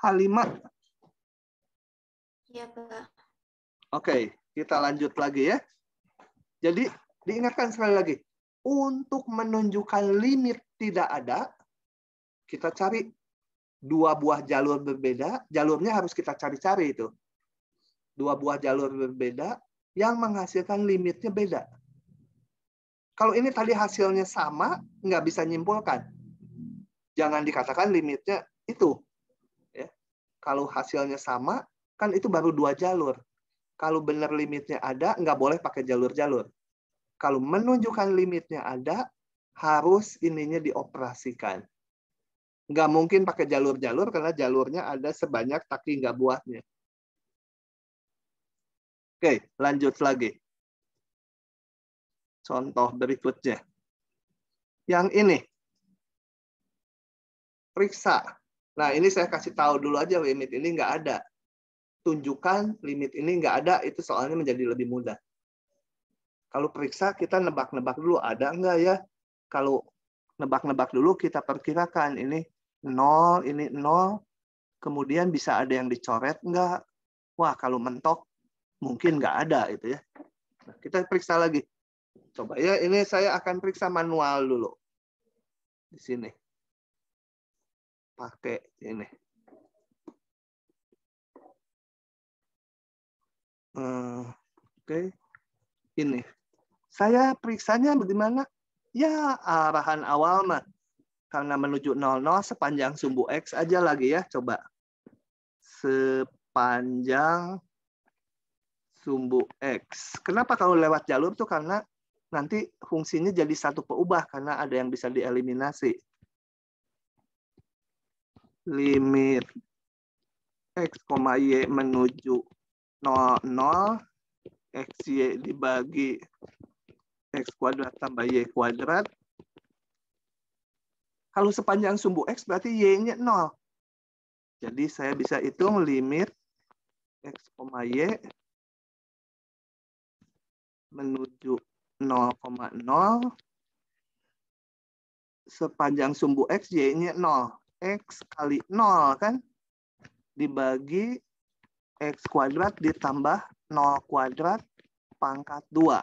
Halimah? Iya, Pak. Oke, kita lanjut lagi ya. Jadi, diingatkan sekali lagi. Untuk menunjukkan limit tidak ada, kita cari 2 buah jalur berbeda. Jalurnya harus kita cari-cari itu. 2 buah jalur berbeda yang menghasilkan limitnya beda. Kalau ini tadi hasilnya sama, nggak bisa nyimpulkan. Jangan dikatakan limitnya itu. Ya. Kalau hasilnya sama, kan itu baru 2 jalur. Kalau benar limitnya ada, nggak boleh pakai jalur-jalur. Kalau menunjukkan limitnya ada, harus ininya dioperasikan. Nggak mungkin pakai jalur-jalur karena jalurnya ada sebanyak tak hingga buahnya. Oke, lanjut lagi. Contoh berikutnya. Yang ini. Periksa. Nah, ini saya kasih tahu dulu aja limit ini nggak ada. Tunjukkan limit ini nggak ada, itu soalnya menjadi lebih mudah. Kalau periksa, kita nebak-nebak dulu, ada nggak ya? Kalau nebak-nebak dulu, kita perkirakan ini 0, ini 0. Kemudian bisa ada yang dicoret nggak? Wah, kalau mentok mungkin nggak ada itu ya. Nah, kita periksa lagi. Coba ya, ini saya akan periksa manual dulu. Di sini. Pakai ini. Oke. Ini. Saya periksanya bagaimana? Ya, arahan awal mah. Karena menuju 00 sepanjang sumbu X aja lagi ya. Coba. Sepanjang sumbu X. Kenapa kalau lewat jalur tuh? Karena nanti fungsinya jadi satu peubah. Karena ada yang bisa dieliminasi. Limit X, Y menuju 00. XY dibagi X kuadrat tambah Y kuadrat. Kalau sepanjang sumbu X berarti Y-nya 0. Jadi saya bisa hitung limit X, Y menuju 0,0 sepanjang sumbu X, Y-nya 0. X kali 0 kan? Dibagi X kuadrat ditambah 0 kuadrat pangkat 2.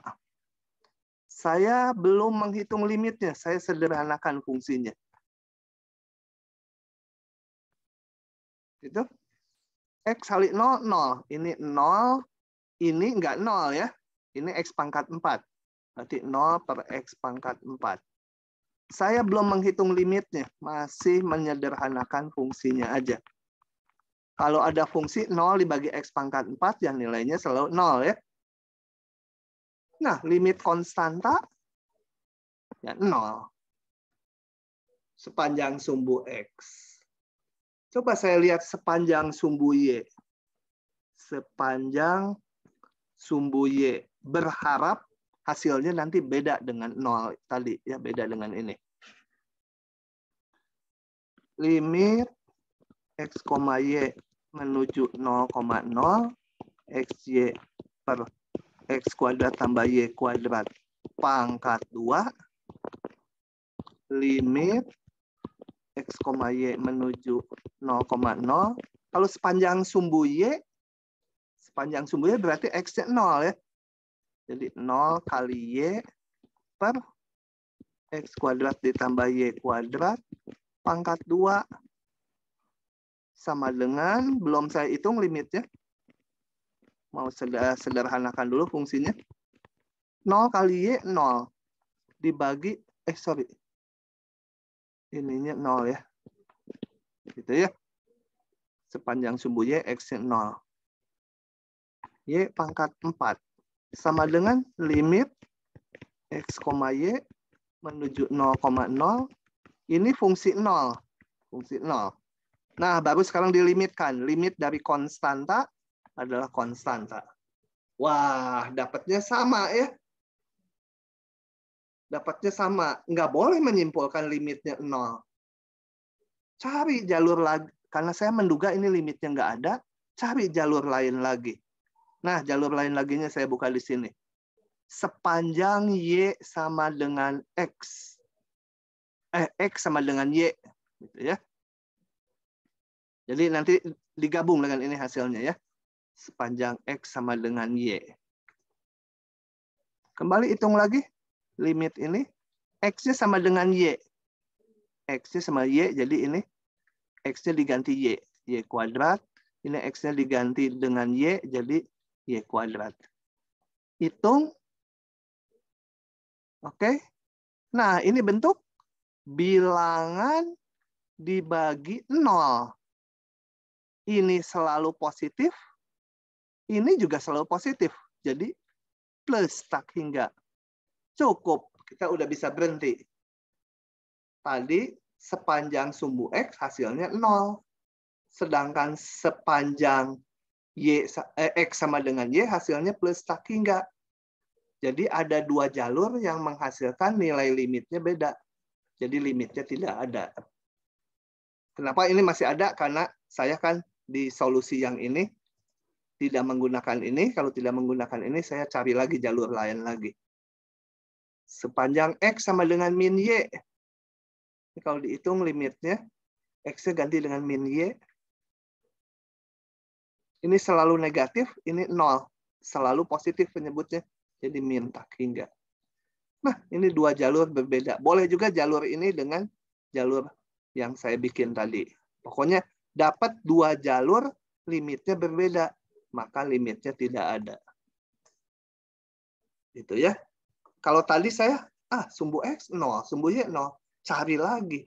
Saya belum menghitung limitnya. Saya sederhanakan fungsinya. Itu X kali 0, 0. Ini 0. Ini enggak 0 ya. Ini X pangkat 4. Berarti 0 per X pangkat 4. Saya belum menghitung limitnya. Masih menyederhanakan fungsinya aja. Kalau ada fungsi 0 dibagi X pangkat 4, ya nilainya selalu 0 ya. Nah, limit konstanta ya 0. Sepanjang sumbu X. Coba saya lihat sepanjang sumbu Y. Sepanjang sumbu Y. Berharap hasilnya nanti beda dengan 0 tadi. Ya, beda dengan ini. Limit X, Y menuju 0,0. XY per X kuadrat tambah Y kuadrat pangkat 2. Limit X, Y menuju 0,0. Kalau sepanjang sumbu Y berarti X-nya 0 ya. Jadi 0 kali Y per X kuadrat ditambah Y kuadrat pangkat 2 sama dengan, belum saya hitung limitnya. Mau sederhanakan dulu fungsinya. 0 kali Y 0 dibagi, ininya 0 ya. Gitu ya. Sepanjang sumbu Y X-nya 0. Y pangkat 4. Sama dengan limit X, Y menuju 0,0. Ini fungsi 0. Fungsi 0. Nah, baru sekarang dilimitkan. Limit dari konstanta adalah konstanta. Wah, dapatnya sama ya. Dapatnya sama. Nggak boleh menyimpulkan limitnya 0. Cari jalur lagi. Karena saya menduga ini limitnya nggak ada. Cari jalur lain lagi. Nah, jalur lain laginya saya buka di sini. Sepanjang Y sama dengan X. X sama dengan Y. Gitu ya. Jadi nanti digabung dengan ini hasilnya ya. Sepanjang X sama dengan Y. Kembali hitung lagi. Limit ini. X-nya sama dengan Y. X-nya sama Y, jadi ini X-nya diganti Y. Y kuadrat. Ini X-nya diganti dengan Y, jadi Y kuadrat. Hitung. Oke. Nah, ini bentuk bilangan dibagi 0. Ini selalu positif. Ini juga selalu positif. Jadi plus tak hingga. Cukup. Kita udah bisa berhenti. Tadi sepanjang sumbu X hasilnya 0. Sedangkan sepanjang X sama dengan Y hasilnya plus tak hingga. Jadi ada dua jalur yang menghasilkan nilai limitnya beda. Jadi limitnya tidak ada. Kenapa ini masih ada? Karena saya kan di solusi yang ini tidak menggunakan ini. Kalau tidak menggunakan ini, saya cari lagi jalur lain lagi. Sepanjang X sama dengan min Y. Kalau dihitung limitnya, X-nya ganti dengan min Y. Ini selalu negatif, ini 0. Selalu positif penyebutnya. Jadi min tak hingga. Nah, ini dua jalur berbeda. Boleh juga jalur ini dengan jalur yang saya bikin tadi. Pokoknya dapat dua jalur, limitnya berbeda. Maka limitnya tidak ada. Gitu ya. Kalau tadi saya, sumbu X 0, sumbu Y 0. Cari lagi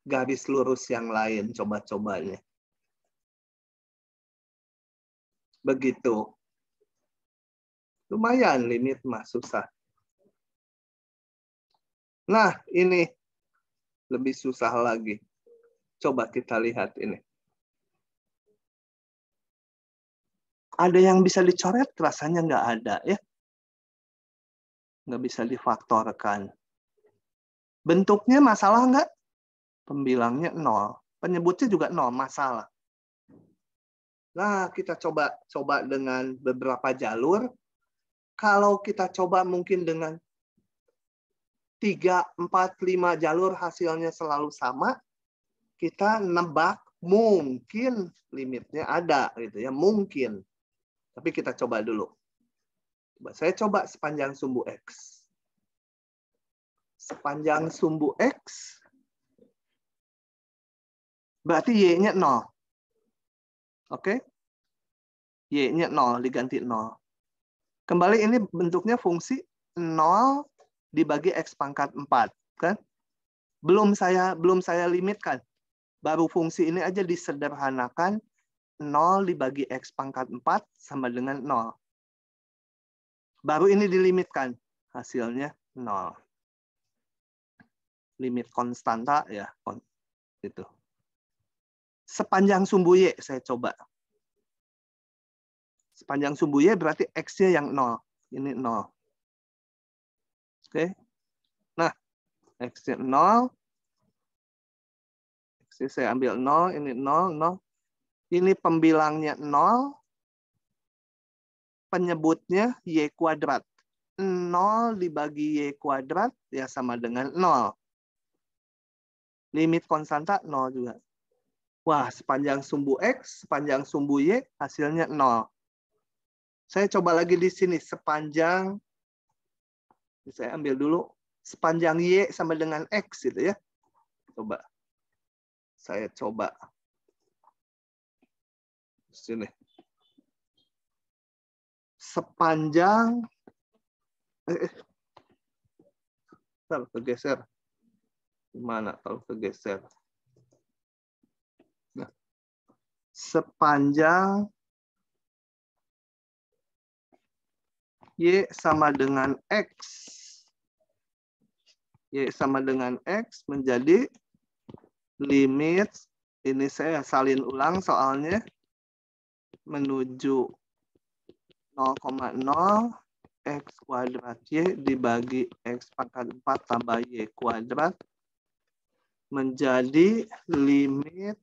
garis lurus yang lain, coba-cobanya. Begitu. Lumayan limit mah susah. Nah, ini lebih susah lagi. Coba kita lihat ini. Ada yang bisa dicoret, rasanya nggak ada ya. Nggak bisa difaktorkan. Bentuknya masalah nggak? Pembilangnya 0. Penyebutnya juga 0, masalah. Nah, kita coba dengan beberapa jalur. Kalau kita coba mungkin dengan 3, 4, 5 jalur hasilnya selalu sama, kita nebak mungkin limitnya ada gitu ya, mungkin. Tapi kita coba dulu. Saya coba sepanjang sumbu X. Sepanjang sumbu X berarti Y-nya 0. Oke? Y-nya 0 diganti 0. Kembali ini bentuknya fungsi 0 dibagi X pangkat 4, kan? Belum saya limitkan. Baru fungsi ini aja disederhanakan, 0 dibagi X pangkat 4 sama dengan 0. Baru ini dilimitkan. Hasilnya 0. Limit konstanta ya. Itu. Sepanjang sumbu Y saya coba. Sepanjang sumbu Y berarti X-nya yang 0. Ini 0. Oke. Nah, X-nya 0. X-nya saya ambil 0. Ini 0, 0. Ini pembilangnya 0. Penyebutnya Y kuadrat. 0 dibagi Y kuadrat ya sama dengan 0. Limit konstanta 0 juga. Wah, sepanjang sumbu X, sepanjang sumbu Y, hasilnya 0. Saya coba lagi di sini, sepanjang, saya ambil dulu, sepanjang Y sama dengan X gitu ya. Coba. Saya coba. Sini. Sepanjang, kegeser. Gimana kalau kegeser? Nah, sepanjang Y sama dengan X. Y sama dengan X menjadi limit, ini saya salin ulang soalnya, menuju 0,0 X kuadrat Y dibagi X pangkat 4 tambah Y kuadrat menjadi limit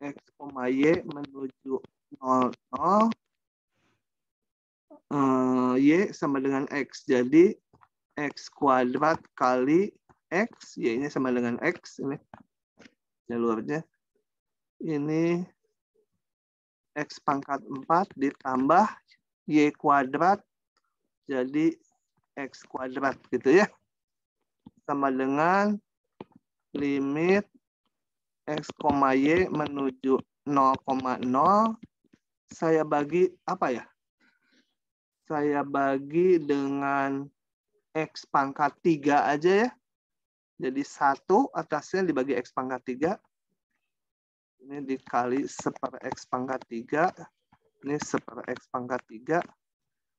X, Y menuju 0, Y sama dengan X. Jadi X kuadrat kali X, Y-nya sama dengan X. Ini jalurnya. Ini X pangkat 4 ditambah Y kuadrat. Jadi X kuadrat gitu ya. Sama dengan limit X, Y menuju 0,0. Saya bagi apa ya? Saya bagi dengan X pangkat 3 aja ya. Jadi 1 atasnya dibagi X pangkat 3. Ini dikali 1/X pangkat 3. Ini 1/X pangkat 3.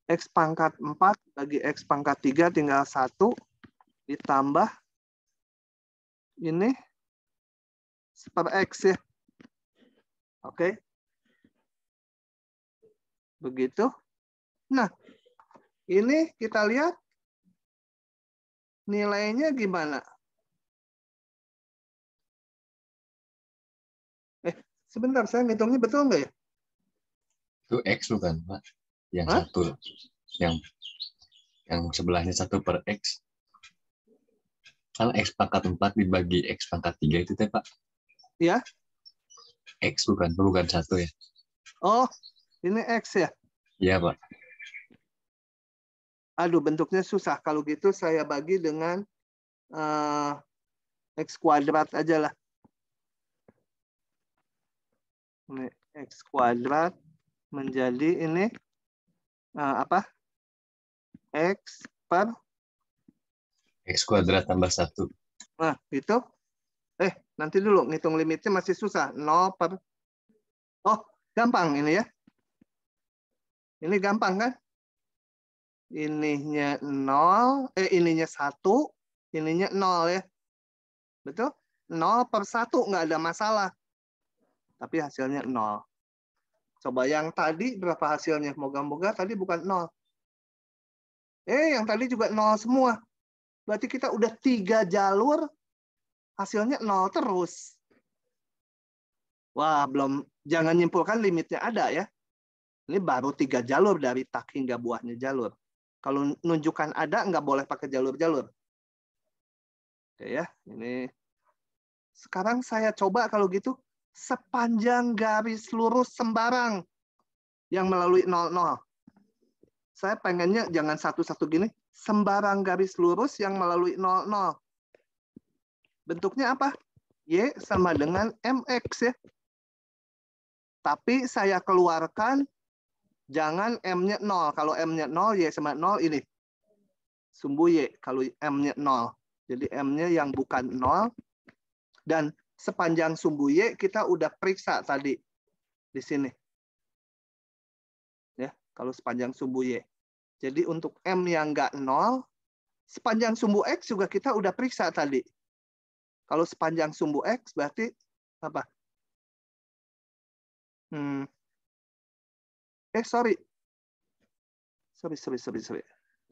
X pangkat 4 bagi X pangkat 3 tinggal 1. Ditambah ini 1/X ya. Oke. Begitu. Nah, ini kita lihat nilainya gimana? Sebentar, saya ngitungnya betul nggak ya? Itu X bukan, Pak? Yang satu. Yang sebelahnya 1/X. Kan X pangkat 4 dibagi X pangkat 3 itu, Pak? Ya. X bukan 1 ya? Oh, ini X ya? Iya, Pak. Aduh, bentuknya susah. Kalau gitu saya bagi dengan X kuadrat aja lah. Ini X kuadrat menjadi ini apa? X per, X kuadrat tambah 1. nah gitu. Nanti dulu, ngitung limitnya masih susah. 0 per, oh gampang ini ya. Ini gampang kan? Ininya 0, ininya 1, ininya 0 ya. Betul? 0 per 1 nggak ada masalah. Tapi hasilnya 0. Coba yang tadi berapa hasilnya? Moga-moga tadi bukan 0. Yang tadi juga 0 semua. Berarti kita udah 3 jalur, hasilnya 0 terus. Wah, belum, jangan nyimpulkan limitnya ada ya. Ini baru 3 jalur dari tak hingga buahnya jalur. Kalau nunjukkan ada, nggak boleh pakai jalur-jalur. Oke ya, ini. Sekarang saya coba kalau gitu, sepanjang garis lurus sembarang yang melalui 00. Saya pengennya jangan satu-satu gini, sembarang garis lurus yang melalui 00. Bentuknya apa? Y sama dengan MX ya. Tapi saya keluarkan jangan M-nya 0. Kalau M-nya 0, Y sama 0 ini. Sumbu Y. Kalau M-nya 0. Jadi M-nya yang bukan 0. Dan sepanjang sumbu Y kita udah periksa tadi. Di sini. Ya, kalau sepanjang sumbu Y. Jadi untuk M yang nggak 0, sepanjang sumbu X juga kita udah periksa tadi. Kalau sepanjang sumbu X berarti apa? Sorry.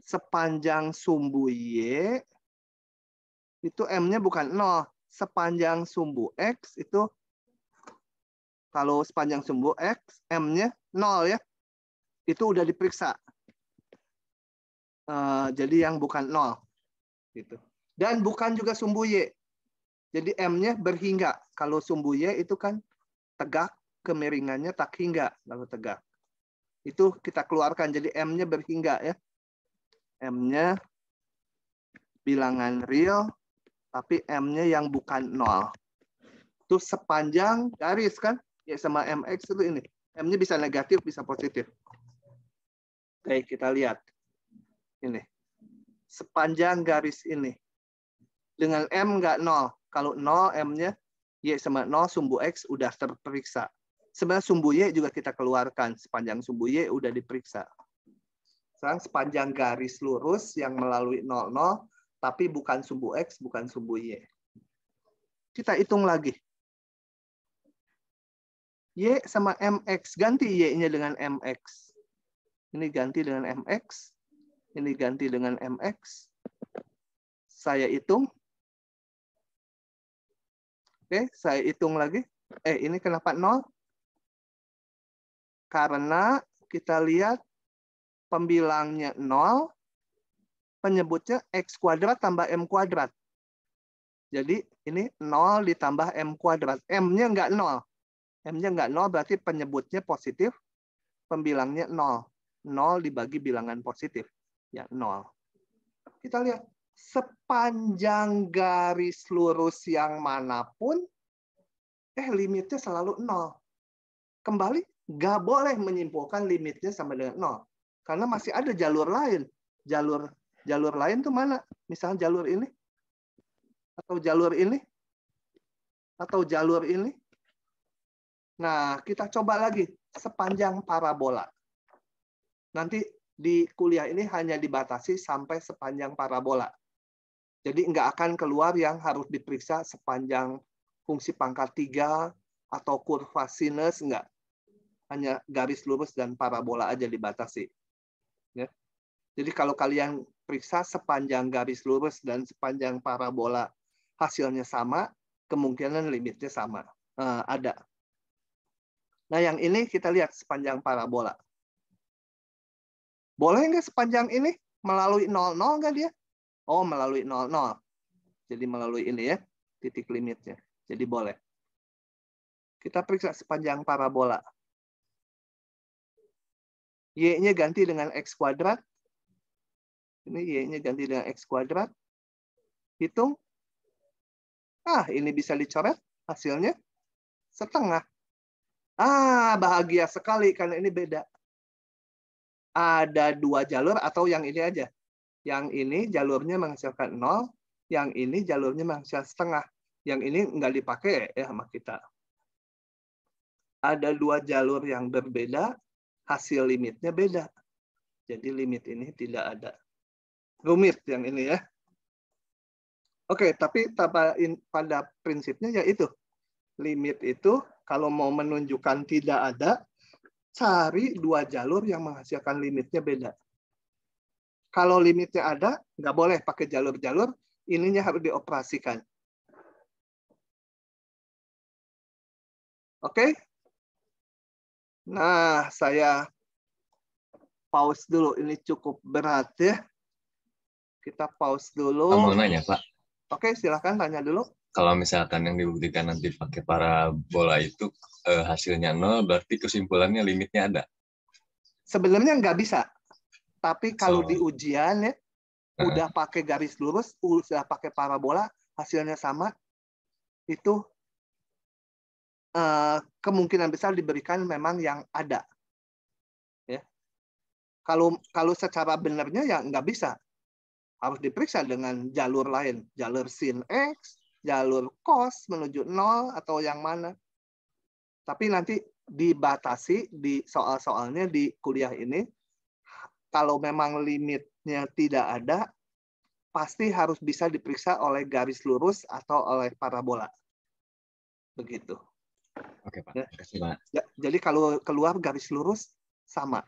Sepanjang sumbu Y itu M-nya bukan 0. Sepanjang sumbu X itu kalau sepanjang sumbu X M-nya 0 ya. Itu udah diperiksa. Jadi yang bukan 0 gitu. Dan bukan juga sumbu Y. Jadi M-nya berhingga. Kalau sumbu Y itu kan tegak, kemiringannya tak hingga kalau tegak. Itu kita keluarkan jadi M-nya berhingga ya. M-nya bilangan real tapi M-nya yang bukan 0. Itu sepanjang garis kan? Ya sama MX itu ini. M-nya bisa negatif, bisa positif. Oke, kita lihat. Ini. Sepanjang garis ini. Dengan M nggak 0. Kalau 0, M-nya Y sama 0, sumbu X udah terperiksa. Sebenarnya sumbu Y juga kita keluarkan. Sepanjang sumbu Y udah diperiksa. Sekarang sepanjang garis lurus yang melalui 00, tapi bukan sumbu X, bukan sumbu Y. Kita hitung lagi. Y sama MX. Ganti Y-nya dengan MX. Ini ganti dengan MX. Ini ganti dengan MX. Saya hitung. Oke, saya hitung lagi. Ini kenapa 0? Karena kita lihat pembilangnya 0, penyebutnya X kuadrat tambah M kuadrat. Jadi ini 0 ditambah M kuadrat. M-nya nggak 0. M-nya nggak 0 berarti penyebutnya positif, pembilangnya 0. 0 dibagi bilangan positif. Ya, 0. Kita lihat. Sepanjang garis lurus yang manapun, limitnya selalu 0. Kembali, nggak boleh menyimpulkan limitnya sama dengan 0. Karena masih ada jalur lain. Jalur lain tuh mana? Misalnya jalur ini. Atau jalur ini. Atau jalur ini. Nah, kita coba lagi. Sepanjang parabola. Nanti di kuliah ini hanya dibatasi sampai sepanjang parabola. Jadi nggak akan keluar yang harus diperiksa sepanjang fungsi pangkat 3 atau kurva sinus, nggak. Hanya garis lurus dan parabola aja dibatasi. Ya. Jadi kalau kalian periksa sepanjang garis lurus dan sepanjang parabola hasilnya sama, kemungkinan limitnya sama. Ada. Nah yang ini kita lihat sepanjang parabola. Boleh nggak sepanjang ini melalui 00 nggak dia? Oh, melalui 00. Jadi melalui ini ya, titik limitnya. Jadi boleh. Kita periksa sepanjang parabola. Y-nya ganti dengan X kuadrat. Ini Y-nya ganti dengan X kuadrat. Hitung. Ini bisa dicoret hasilnya setengah. Bahagia sekali karena ini beda. Ada 2 jalur atau yang ini aja. Yang ini jalurnya menghasilkan 0, yang ini jalurnya menghasilkan setengah. Yang ini nggak dipakai ya sama kita. Ada 2 jalur yang berbeda, hasil limitnya beda. Jadi limit ini tidak ada. Rumit yang ini ya. Oke, tapi pada prinsipnya yaitu limit itu kalau mau menunjukkan tidak ada, cari 2 jalur yang menghasilkan limitnya beda. Kalau limitnya ada, nggak boleh pakai jalur-jalur, ininya harus dioperasikan. Oke? Nah, saya pause dulu. Ini cukup berat ya. Kita pause dulu. Mau nanya, Pak. Oke, silakan tanya dulu. Kalau misalkan yang dibuktikan nanti pakai parabola itu hasilnya 0, berarti kesimpulannya limitnya ada? Sebenarnya nggak bisa. Tapi kalau di ujian ya, udah pakai garis lurus, udah pakai parabola, hasilnya sama, itu kemungkinan besar diberikan memang yang ada. Ya. Kalau secara benarnya ya nggak bisa. Harus diperiksa dengan jalur lain. Jalur sin X, jalur cos menuju 0, atau yang mana. Tapi nanti dibatasi di soal-soalnya di kuliah ini, kalau memang limitnya tidak ada, pasti harus bisa diperiksa oleh garis lurus atau oleh parabola. Begitu. Oke, Pak. Terima kasih, Pak. Ya, jadi kalau keluar garis lurus, sama.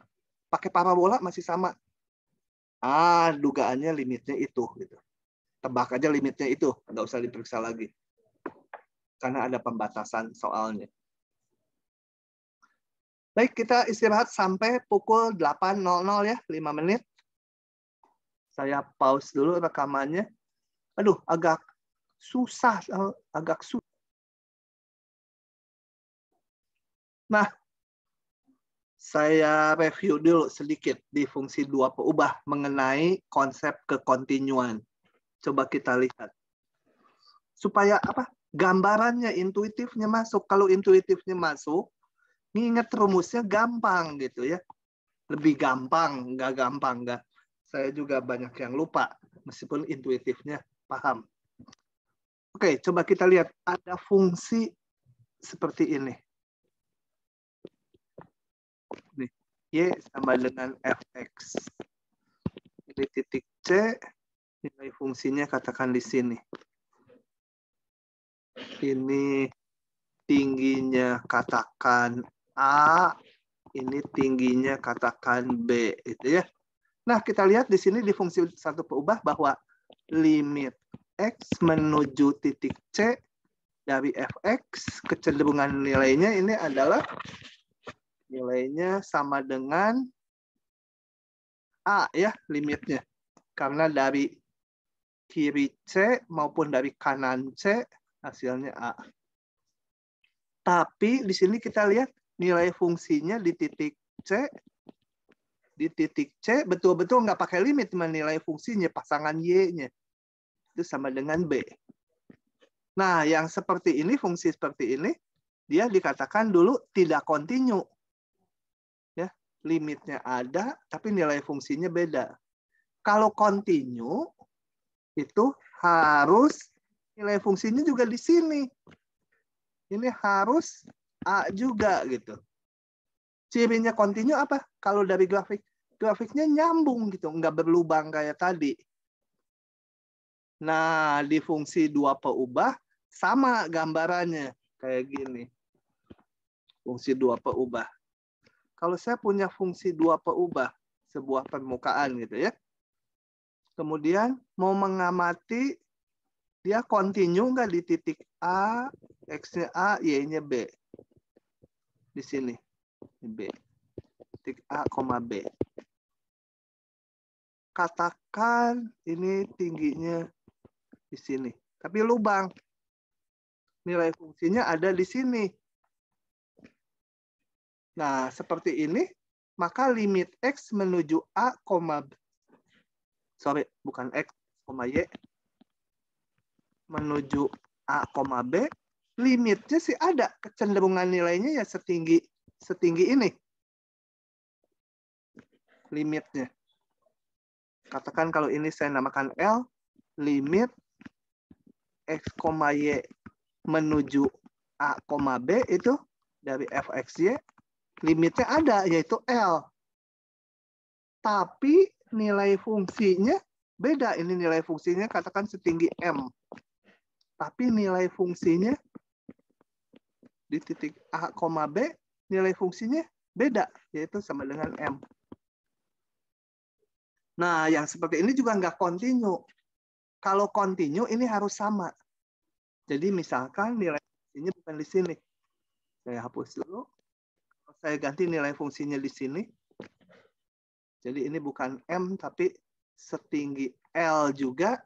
Pakai parabola masih sama. Dugaannya limitnya itu. Gitu. Tebak aja limitnya itu. Nggak usah diperiksa lagi. Karena ada pembatasan soalnya. Baik, kita istirahat sampai pukul 8.00 ya, 5 menit. Saya pause dulu rekamannya. Aduh, agak susah. Nah, saya review dulu sedikit di fungsi 2 peubah mengenai konsep kekontinuan. Coba kita lihat. Supaya apa? Gambarannya, intuitifnya masuk. Kalau intuitifnya masuk, nginget rumusnya gampang gitu ya. Lebih gampang, nggak gampang nggak. Saya juga banyak yang lupa, meskipun intuitifnya paham. Oke, coba kita lihat. Ada fungsi seperti ini. Nih, Y sama dengan fx. Ini titik C, nilai fungsinya katakan di sini. Ini tingginya katakan A, ini tingginya katakan B, itu ya. Nah, kita lihat di sini di fungsi 1 peubah bahwa limit X menuju titik C dari fx, kecenderungan nilainya ini adalah nilainya sama dengan A ya, limitnya. Karena dari kiri C maupun dari kanan C, hasilnya A. Tapi di sini kita lihat nilai fungsinya di titik C. Di titik C betul-betul nggak pakai limit menilai fungsinya, pasangan Y-nya. Itu sama dengan B. Nah, yang seperti ini, fungsi seperti ini, dia dikatakan dulu tidak kontinu. Ya, limitnya ada, tapi nilai fungsinya beda. Kalau kontinu, itu harus nilai fungsinya juga di sini. Ini harus A juga gitu. Cirinya kontinu apa? Kalau dari grafiknya nyambung gitu, nggak berlubang kayak tadi. Nah, di fungsi 2 peubah sama gambarannya kayak gini. Fungsi 2 peubah. Kalau saya punya fungsi 2 peubah, sebuah permukaan gitu ya. Kemudian mau mengamati dia kontinu nggak di titik A, X-nya A, Y-nya B. Di sini. B. Titik A, B. Katakan ini tingginya di sini. Tapi lubang. Nilai fungsinya ada di sini. Nah, seperti ini maka limit X menuju A, bukan X, Y, menuju A, B, limitnya sih ada. Kecenderungan nilainya ya setinggi ini. Limitnya. Katakan kalau ini saya namakan L, limit X, Y menuju A, B itu dari fxy, limitnya ada, yaitu L. Tapi nilai fungsinya beda. Ini nilai fungsinya katakan setinggi M. Tapi nilai fungsinya di titik A, B, nilai fungsinya beda, yaitu sama dengan M. Nah, yang seperti ini juga nggak kontinu. Kalau kontinu, ini harus sama. Jadi misalkan nilai fungsinya bukan di sini. Saya hapus dulu. Saya ganti nilai fungsinya di sini. Jadi ini bukan M, tapi setinggi L juga.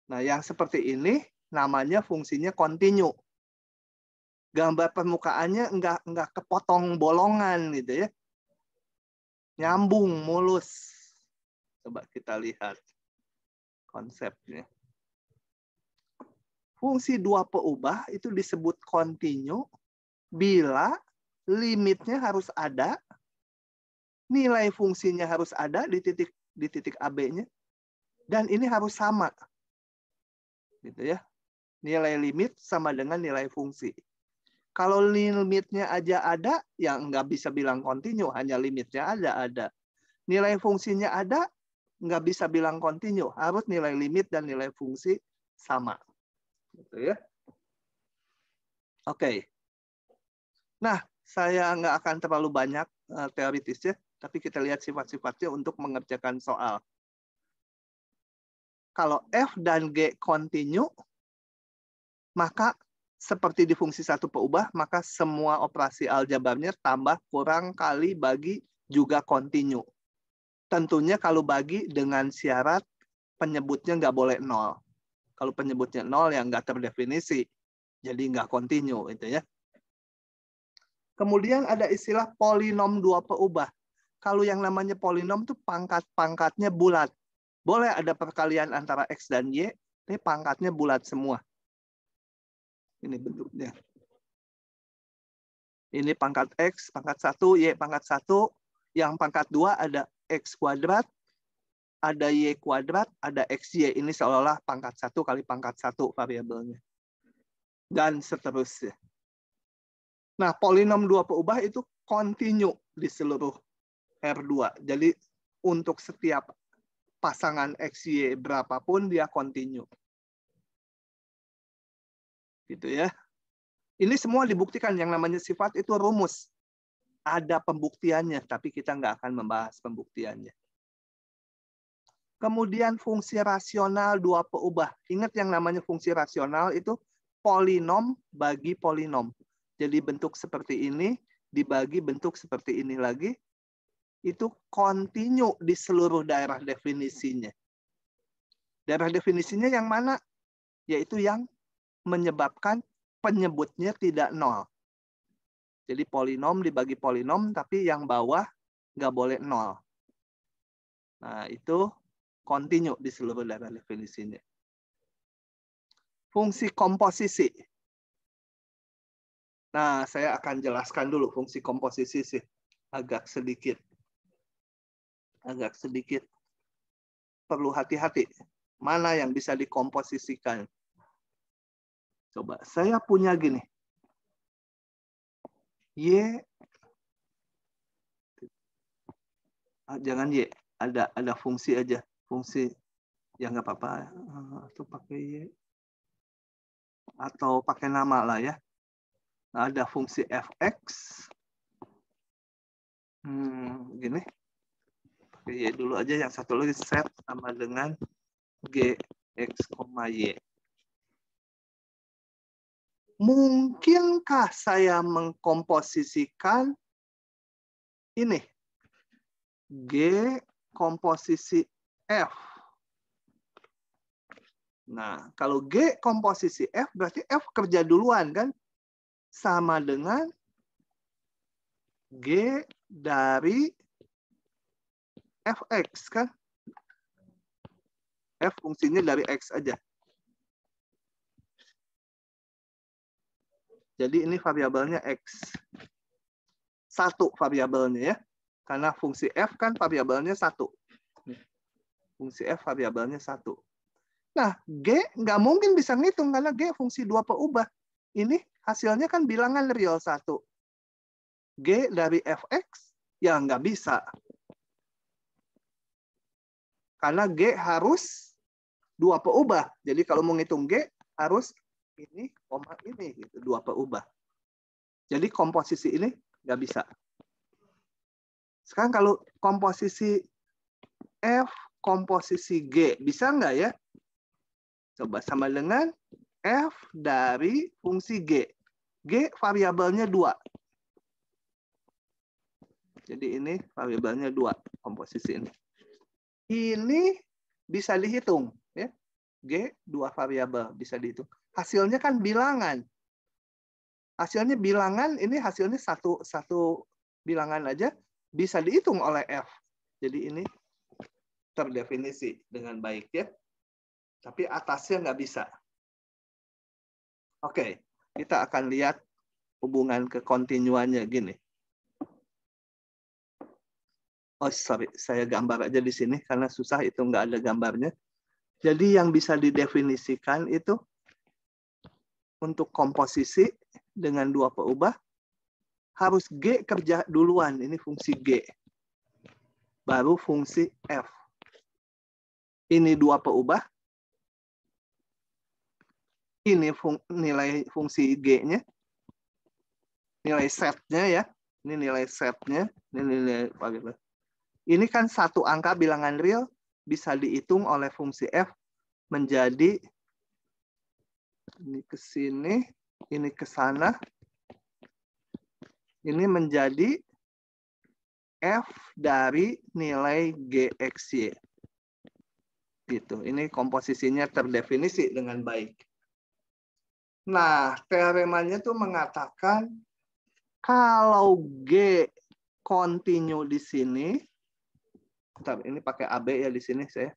Nah, yang seperti ini namanya fungsinya kontinu. Gambar permukaannya nggak kepotong bolongan gitu ya. Nyambung, mulus. Coba kita lihat konsepnya. Fungsi dua peubah itu disebut kontinu bila limitnya harus ada, nilai fungsinya harus ada di titik AB-nya, dan ini harus sama. Gitu ya. Nilai limit sama dengan nilai fungsi. Kalau limitnya aja ada, ya nggak bisa bilang kontinu, hanya limitnya ada. Nilai fungsinya ada, nggak bisa bilang kontinu, harus nilai limit dan nilai fungsi sama. Gitu ya. Oke. Nah, saya nggak akan terlalu banyak teoritisnya, tapi kita lihat sifat-sifatnya untuk mengerjakan soal. Kalau F dan G kontinu, maka seperti di fungsi satu peubah, maka semua operasi aljabarnya tambah, kurang, kali, bagi juga kontinu. Tentunya kalau bagi dengan syarat penyebutnya nggak boleh 0. Kalau penyebutnya 0 ya nggak terdefinisi. Jadi nggak kontinu. Itu ya. Kemudian ada istilah polinom dua peubah. Kalau yang namanya polinom itu pangkat-pangkatnya bulat. Boleh ada perkalian antara X dan Y, tapi pangkatnya bulat semua. Ini bentuknya. Ini pangkat X, pangkat 1, Y pangkat 1. Yang pangkat 2 ada X kuadrat, ada Y kuadrat, ada XY. Ini seolah-olah pangkat 1 kali pangkat 1 variabelnya. Dan seterusnya. Nah, polinom dua peubah itu kontinu di seluruh R2. Jadi untuk setiap pasangan XY berapapun dia kontinu. Gitu ya. Ini semua dibuktikan. Yang namanya sifat itu rumus. Ada pembuktiannya, tapi kita nggak akan membahas pembuktiannya. Kemudian fungsi rasional dua peubah. Ingat yang namanya fungsi rasional itu polinom bagi polinom. Jadi bentuk seperti ini dibagi bentuk seperti ini lagi. Itu kontinu di seluruh daerah definisinya. Daerah definisinya yang mana? Yaitu yang menyebabkan penyebutnya tidak 0. Jadi polinom dibagi polinom, tapi yang bawah nggak boleh 0. Nah, itu kontinu di seluruh daerah definisinya. Fungsi komposisi. Nah, saya akan jelaskan dulu fungsi komposisi sih. Agak sedikit perlu hati-hati. Mana yang bisa dikomposisikan? Coba, saya punya gini. Y, jangan Y, ada fungsi aja, fungsi ya nggak apa-apa, atau pakai Y, atau pakai nama lah ya. Nah, ada fungsi fx, gini, pakai Y dulu aja, yang satu lagi set sama dengan gx, y. Mungkinkah saya mengkomposisikan ini? G komposisi F. Nah, kalau G komposisi F, berarti F kerja duluan, kan? Sama dengan G dari fx kan? F fungsinya dari x aja. Jadi ini variabelnya x. Satu variabelnya ya. Karena fungsi f kan variabelnya satu. Fungsi f variabelnya satu. Nah, G nggak mungkin bisa ngitung karena G fungsi dua perubah. Ini hasilnya kan bilangan real satu. G dari fx ya nggak bisa. Karena G harus dua perubah. Jadi kalau mau ngitung G harus ini, koma ini, gitu, dua perubah. Jadi komposisi ini nggak bisa. Sekarang kalau komposisi F, komposisi G, bisa nggak ya? Coba sama dengan F dari fungsi G. G variabelnya 2. Jadi ini variabelnya 2, komposisi ini. Ini bisa dihitung. Ya. G, 2 variabel, bisa dihitung. Hasilnya kan bilangan. Hasilnya bilangan, ini hasilnya satu bilangan aja, bisa dihitung oleh F. Jadi ini terdefinisi dengan baik ya. Tapi atasnya nggak bisa. Oke, kita akan lihat hubungan kekontinuannya gini. Oh, sorry, saya gambar aja di sini karena susah itu nggak ada gambarnya. Jadi yang bisa didefinisikan itu untuk komposisi dengan dua perubah harus G kerja duluan. Ini fungsi G. Baru fungsi F. Ini dua perubah. Ini nilai fungsi G-nya. Nilai setnya ya. Ini nilai setnya. Ini nilai variabel. Ini kan satu angka bilangan real bisa dihitung oleh fungsi F menjadi ini ke sini, ini ke sana. Ini menjadi F dari nilai GXY. Gitu. Ini komposisinya terdefinisi dengan baik. Nah, teoremanya tuh mengatakan kalau G continue di sini, bentar, ini pakai AB ya di sini saya.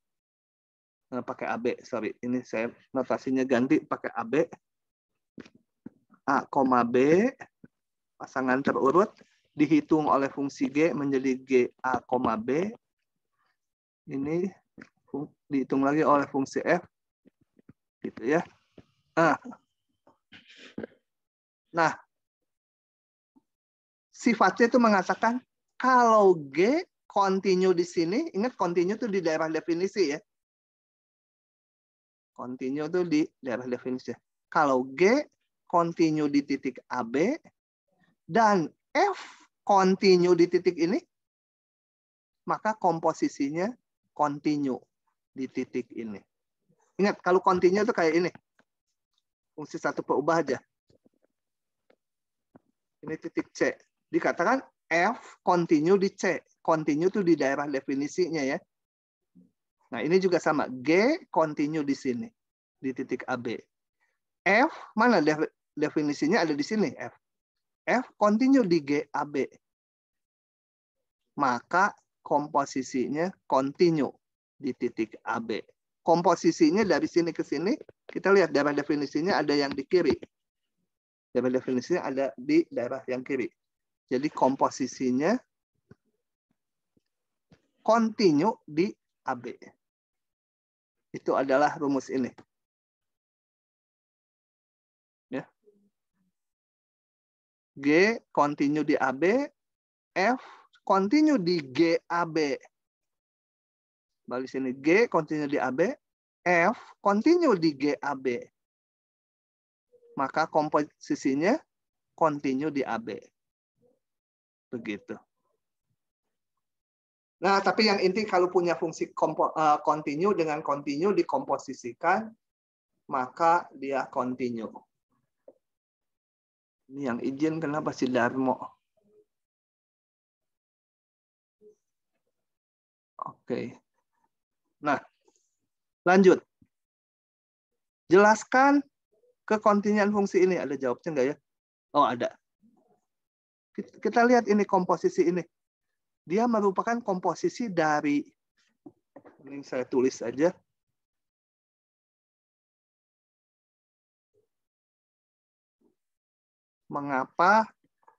Pakai AB, sorry. Ini saya notasinya ganti pakai AB. A, B, pasangan terurut, dihitung oleh fungsi G menjadi G A, B. Ini dihitung lagi oleh fungsi F. Gitu ya. Nah, sifatnya itu mengatakan kalau G continue di sini, ingat continue itu di daerah definisi ya. Continue itu di daerah definisi. Kalau G continue di titik AB dan F continue di titik ini, maka komposisinya continue di titik ini. Ingat, kalau continue itu kayak ini. Fungsi satu perubah aja. Ini titik C. Dikatakan F continue di C. Continue itu di daerah definisinya ya. Nah, ini juga sama. G continue di sini. Di titik AB. F, mana definisinya ada di sini? F. F continue di GAB. Maka komposisinya continue di titik AB. Komposisinya dari sini ke sini, kita lihat daerah definisinya ada yang di kiri. Daerah definisinya ada di daerah yang kiri. Jadi komposisinya continue di AB. Itu adalah rumus ini. Ya. G continue di AB, F continue di GAB. Balik sini, G continue di AB, F continue di GAB. Maka komposisinya continue di AB. Begitu. Nah, tapi yang inti kalau punya fungsi continue dengan continue dikomposisikan, maka dia continue. Ini yang izin kenapa si Darmo? Oke. Nah, lanjut. Jelaskan kekontinuan fungsi ini. Ada jawabnya nggak ya? Oh, ada. Kita lihat ini komposisi ini. dia merupakan komposisi dari, ini saya tulis aja, mengapa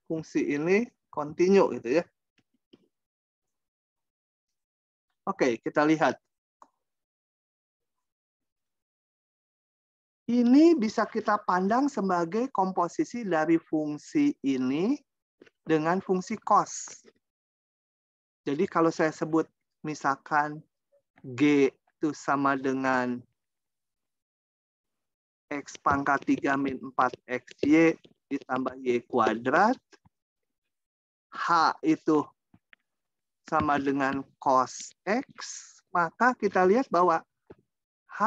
fungsi ini kontinu gitu ya. Oke, kita lihat. Ini bisa kita pandang sebagai komposisi dari fungsi ini dengan fungsi cos. Jadi kalau saya sebut misalkan G itu sama dengan X pangkat 3 min 4XY ditambah Y kuadrat. H itu sama dengan cos X. Maka kita lihat bahwa H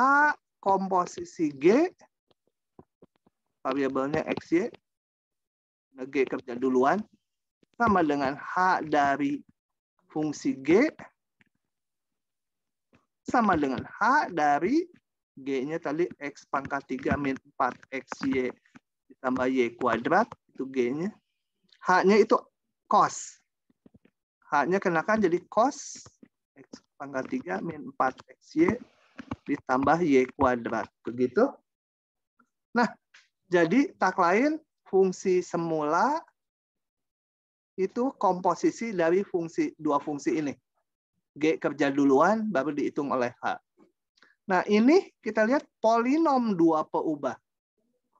komposisi G, variabelnya XY, G kerja duluan, sama dengan H dari fungsi G, sama dengan H dari G-nya tadi X pangkat 3 min 4XY ditambah Y kuadrat, itu G-nya. H-nya itu cos. H-nya kenakan jadi cos X pangkat 3 min 4XY ditambah Y kuadrat. Begitu. Nah, jadi tak lain fungsi semula itu komposisi dari dua fungsi ini. G kerja duluan, baru dihitung oleh H. Nah, ini kita lihat polinom dua peubah.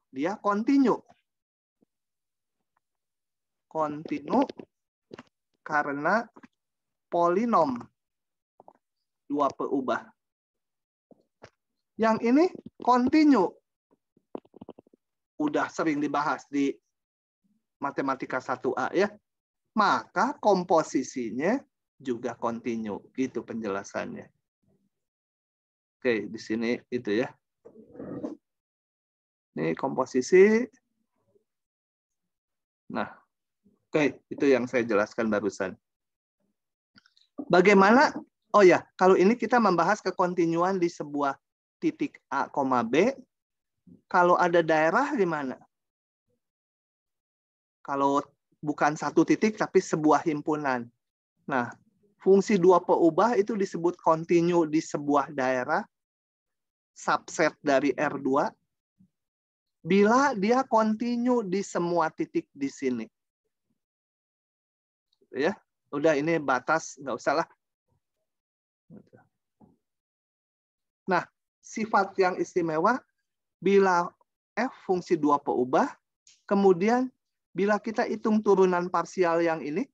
Dia kontinu. Kontinu karena polinom dua peubah. Yang ini kontinu. Udah sering dibahas di matematika 1A ya. Maka komposisinya juga kontinu. Gitu penjelasannya. Oke, di sini itu ya. Ini komposisi. Nah, oke, itu yang saya jelaskan barusan. Bagaimana? Oh ya, kalau ini kita membahas kekontinuan di sebuah titik A, B. Kalau ada daerah di mana? Kalau bukan satu titik, tapi sebuah himpunan. Nah, fungsi dua peubah itu disebut kontinu di sebuah daerah, subset dari R2, bila dia kontinu di semua titik di sini. Ya, udah ini batas, nggak usah lah. Nah, sifat yang istimewa, bila F fungsi dua peubah, kemudian bila kita hitung turunan parsial yang ini,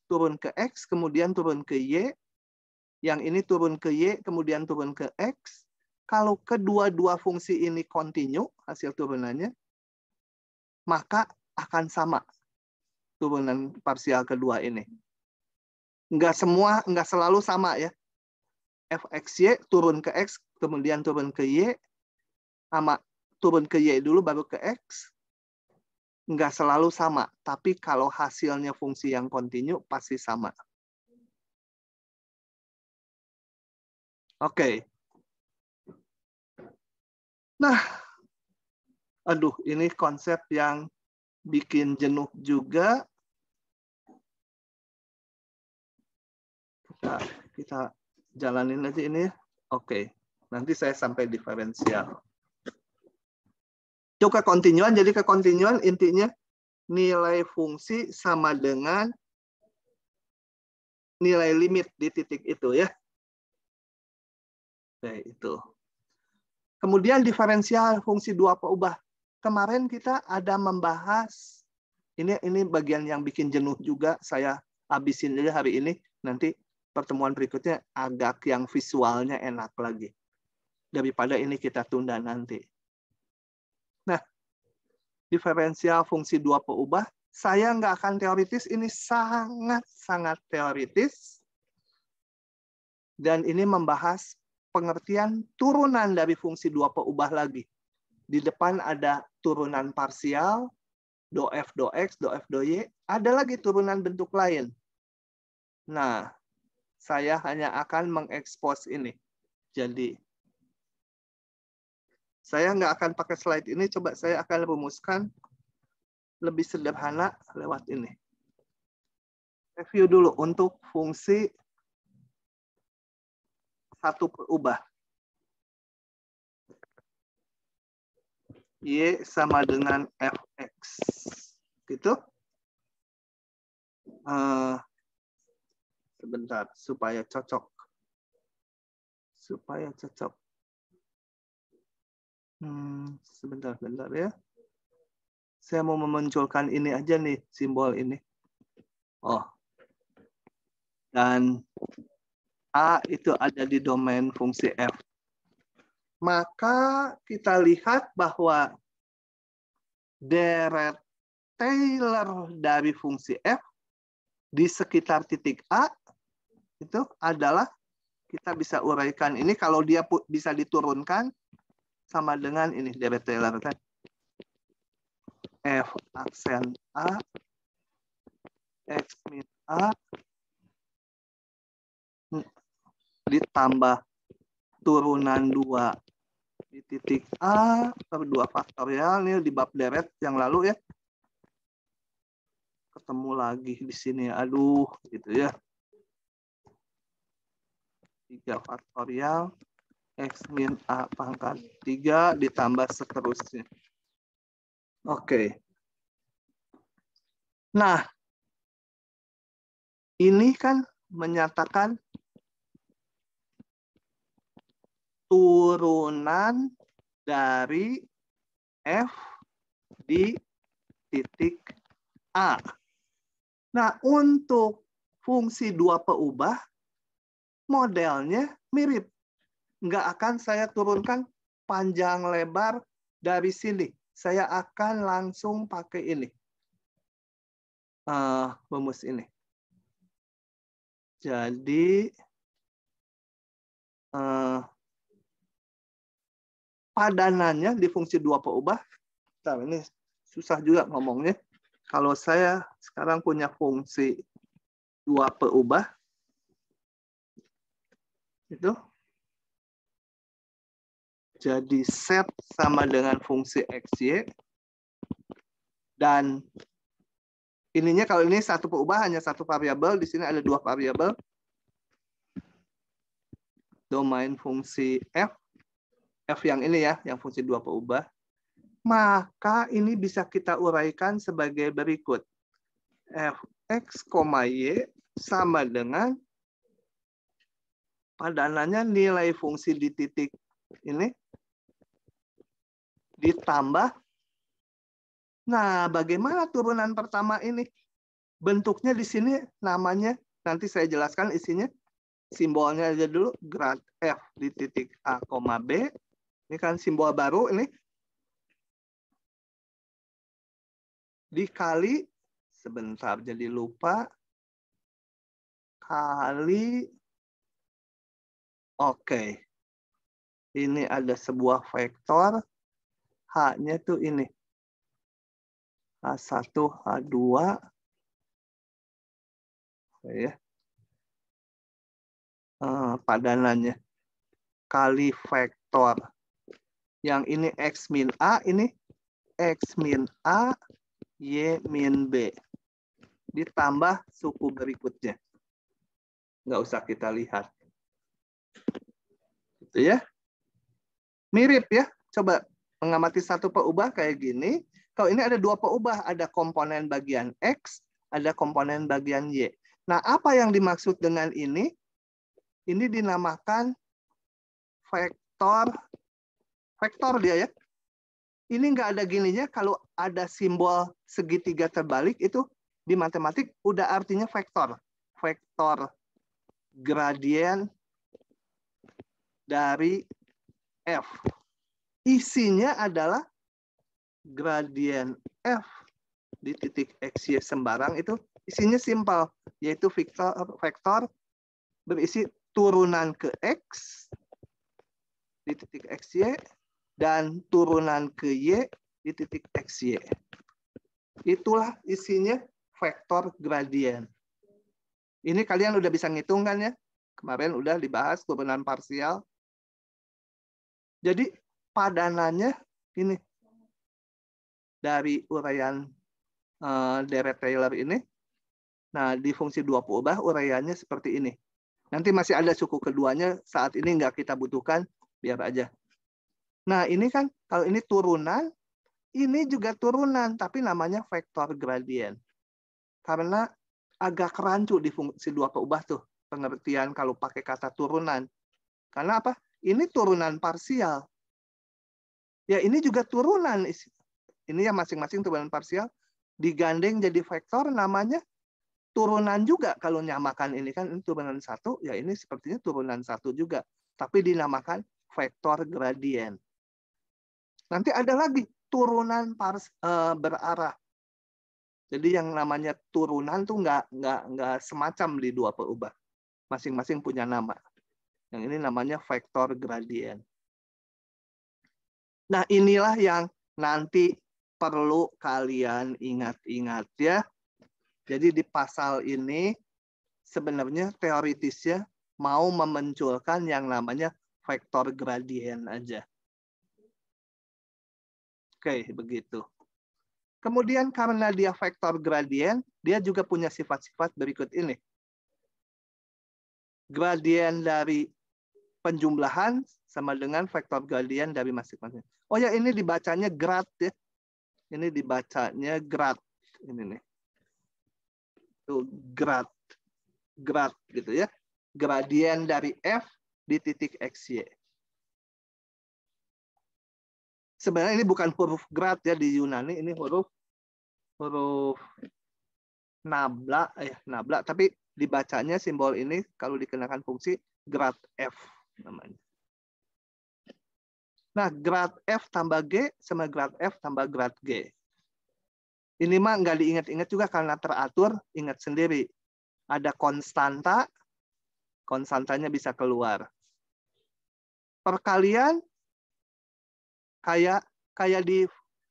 turun ke X, kemudian turun ke Y, yang ini turun ke Y, kemudian turun ke X, kalau kedua-dua fungsi ini kontinu, hasil turunannya, maka akan sama turunan parsial kedua ini. Nggak selalu sama ya. Fxy turun ke X, kemudian turun ke Y, sama turun ke Y dulu baru ke X, nggak selalu sama. Tapi kalau hasilnya fungsi yang kontinu, pasti sama. Oke. Nah, aduh, ini konsep yang bikin jenuh juga. Kita jalanin aja ini. Oke. Nanti saya sampai diferensial. Itu kekontinuan. Jadi kekontinuan intinya nilai fungsi sama dengan nilai limit di titik itu ya. Oke, itu. Kemudian diferensial fungsi dua peubah. Kemarin kita ada membahas, ini bagian yang bikin jenuh juga, saya habisin aja hari ini, nanti pertemuan berikutnya agak yang visualnya enak lagi. Daripada ini kita tunda nanti. Nah, diferensial fungsi dua peubah, saya nggak akan teoritis, ini sangat-sangat teoritis. Dan ini membahas pengertian turunan dari fungsi dua peubah lagi. Di depan ada turunan parsial, do F, do X, do F, do Y. Ada lagi turunan bentuk lain. Nah, saya hanya akan mengekspos ini. Jadi, saya nggak akan pakai slide ini. Coba saya akan rumuskan lebih sederhana lewat ini. Review dulu untuk fungsi satu perubah. Y sama dengan fx. Gitu. Sebentar, supaya cocok. Sebentar ya. Saya mau memunculkan ini aja nih, simbol ini. Oh. Dan A itu ada di domain fungsi F. Maka kita lihat bahwa deret Taylor dari fungsi F di sekitar titik A itu adalah, kita bisa uraikan ini kalau dia bisa diturunkan sama dengan ini deret Taylor kan. F aksen A X min A ditambah turunan 2 di titik A per 2 faktorial, ini di bab deret yang lalu ya. Ketemu lagi di sini, aduh gitu ya. 3 faktorial X min A pangkat 3 ditambah seterusnya. Oke. Nah, ini kan menyatakan turunan dari F di titik A. Nah, untuk fungsi dua peubah, modelnya mirip. Nggak akan saya turunkan panjang lebar dari sini. Saya akan langsung pakai ini. Rumus ini. Jadi, padanannya di fungsi dua peubah, ini susah juga ngomongnya. Kalau saya sekarang punya fungsi dua peubah, itu jadi set sama dengan fungsi XY, dan ininya kalau ini satu peubah hanya satu variabel, di sini ada dua variabel. Domain fungsi F yang ini ya, yang fungsi dua peubah. Maka ini bisa kita uraikan sebagai berikut. Fx, Y sama dengan padanannya nilai fungsi di titik ini ditambah. Nah, bagaimana turunan pertama ini? Bentuknya di sini namanya, nanti saya jelaskan isinya. Simbolnya aja dulu, grad F di titik A, B. Ini kan simbol baru ini. Dikali, sebentar jadi lupa, kali, oke. Ini ada sebuah vektor, H-nya tuh ini. H1, H2. Ya. Padanannya. Kali vektor. Yang ini X min A, ini X min A, Y min B. Ditambah suku berikutnya. Nggak usah kita lihat. Gitu ya. Mirip ya. Coba mengamati satu peubah kayak gini. Kalau ini ada dua peubah. Ada komponen bagian X, ada komponen bagian Y. Nah, apa yang dimaksud dengan ini? Ini dinamakan vektor. Vektor dia ya. Ini nggak ada gininya, kalau ada simbol segitiga terbalik itu di matematik udah artinya vektor. Vektor gradien dari F. Isinya adalah gradien F di titik XY sembarang itu isinya simpel, yaitu vektor berisi turunan ke X di titik XY dan turunan ke Y di titik XY. Itulah isinya vektor gradien. Ini kalian udah bisa ngitung kan ya? Kemarin udah dibahas turunan parsial. Jadi padanannya ini. Dari uraian deret Taylor ini Nah, di fungsi dua perubahan uraiannya seperti ini. Nanti masih ada suku keduanya, saat ini nggak kita butuhkan, biar aja. Nah, ini kan kalau ini turunan, ini juga turunan, tapi namanya vektor gradien. Karena agak rancu di fungsi dua peubah tuh, pengertian kalau pakai kata turunan. Karena apa? Ini turunan parsial. Ya, ini juga turunan. Ini yang masing-masing turunan parsial. Digandeng jadi vektor, namanya turunan juga. Kalau nyamakan ini kan ini turunan 1, ya ini sepertinya turunan 1 juga. Tapi dinamakan vektor gradien. Nanti ada lagi turunan berarah. Jadi yang namanya turunan tuh nggak semacam di dua peubah. Masing-masing punya nama. Yang ini namanya vektor gradien. Nah, inilah yang nanti perlu kalian ingat-ingat ya. Jadi di pasal ini sebenarnya teoritisnya mau memunculkan yang namanya vektor gradien aja. Oke, begitu. Kemudian karena dia vektor gradien, dia juga punya sifat-sifat berikut ini. Gradien dari penjumlahan sama dengan vektor gradien dari masing-masing. Oh ya, ini dibacanya grad ya. Ini dibacanya grad. Ini nih. Tuh, grad. Grad gitu ya. Gradien dari F di titik XY. Sebenarnya ini bukan huruf grad ya di Yunani, ini huruf nabla nabla, tapi dibacanya simbol ini kalau dikenakan fungsi grad F namanya. Nah, grad F tambah G sama grad F tambah grad G. Ini mah nggak diingat-ingat juga karena teratur, ingat sendiri. Ada konstanta, konstantanya bisa keluar. Perkalian kayak di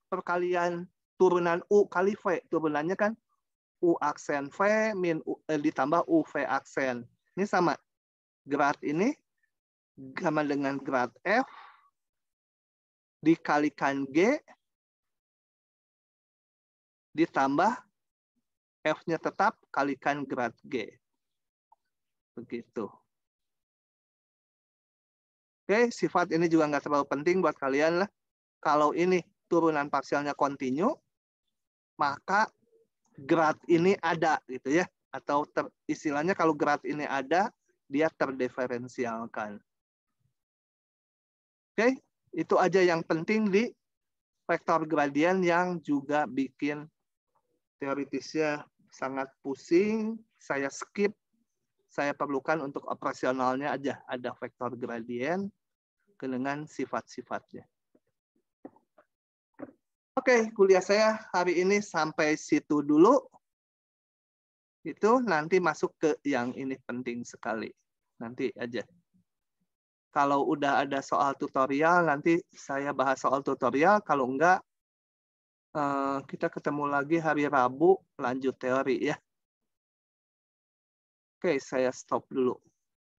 perkalian turunan U kali V, turunannya kan U aksen V min U, ditambah UV aksen. Ini sama. Grad ini sama dengan grad F dikalikan G ditambah F-nya tetap kalikan grad G. Begitu. Oke, sifat ini juga nggak terlalu penting buat kalian lah. Kalau ini turunan parsialnya kontinu, maka grad ini ada gitu ya. Atau istilahnya kalau grad ini ada, dia terdiferensialkan. Oke, itu aja yang penting di vektor gradien yang juga bikin teoritisnya sangat pusing. Saya skip. Saya perlukan untuk operasionalnya aja ada vektor gradien dengan sifat-sifatnya. Oke, kuliah saya hari ini sampai situ dulu. Itu nanti masuk ke yang ini penting sekali. Nanti aja. Kalau udah ada soal tutorial, nanti saya bahas soal tutorial. Kalau enggak, kita ketemu lagi hari Rabu, lanjut teori ya. Oke, saya stop dulu.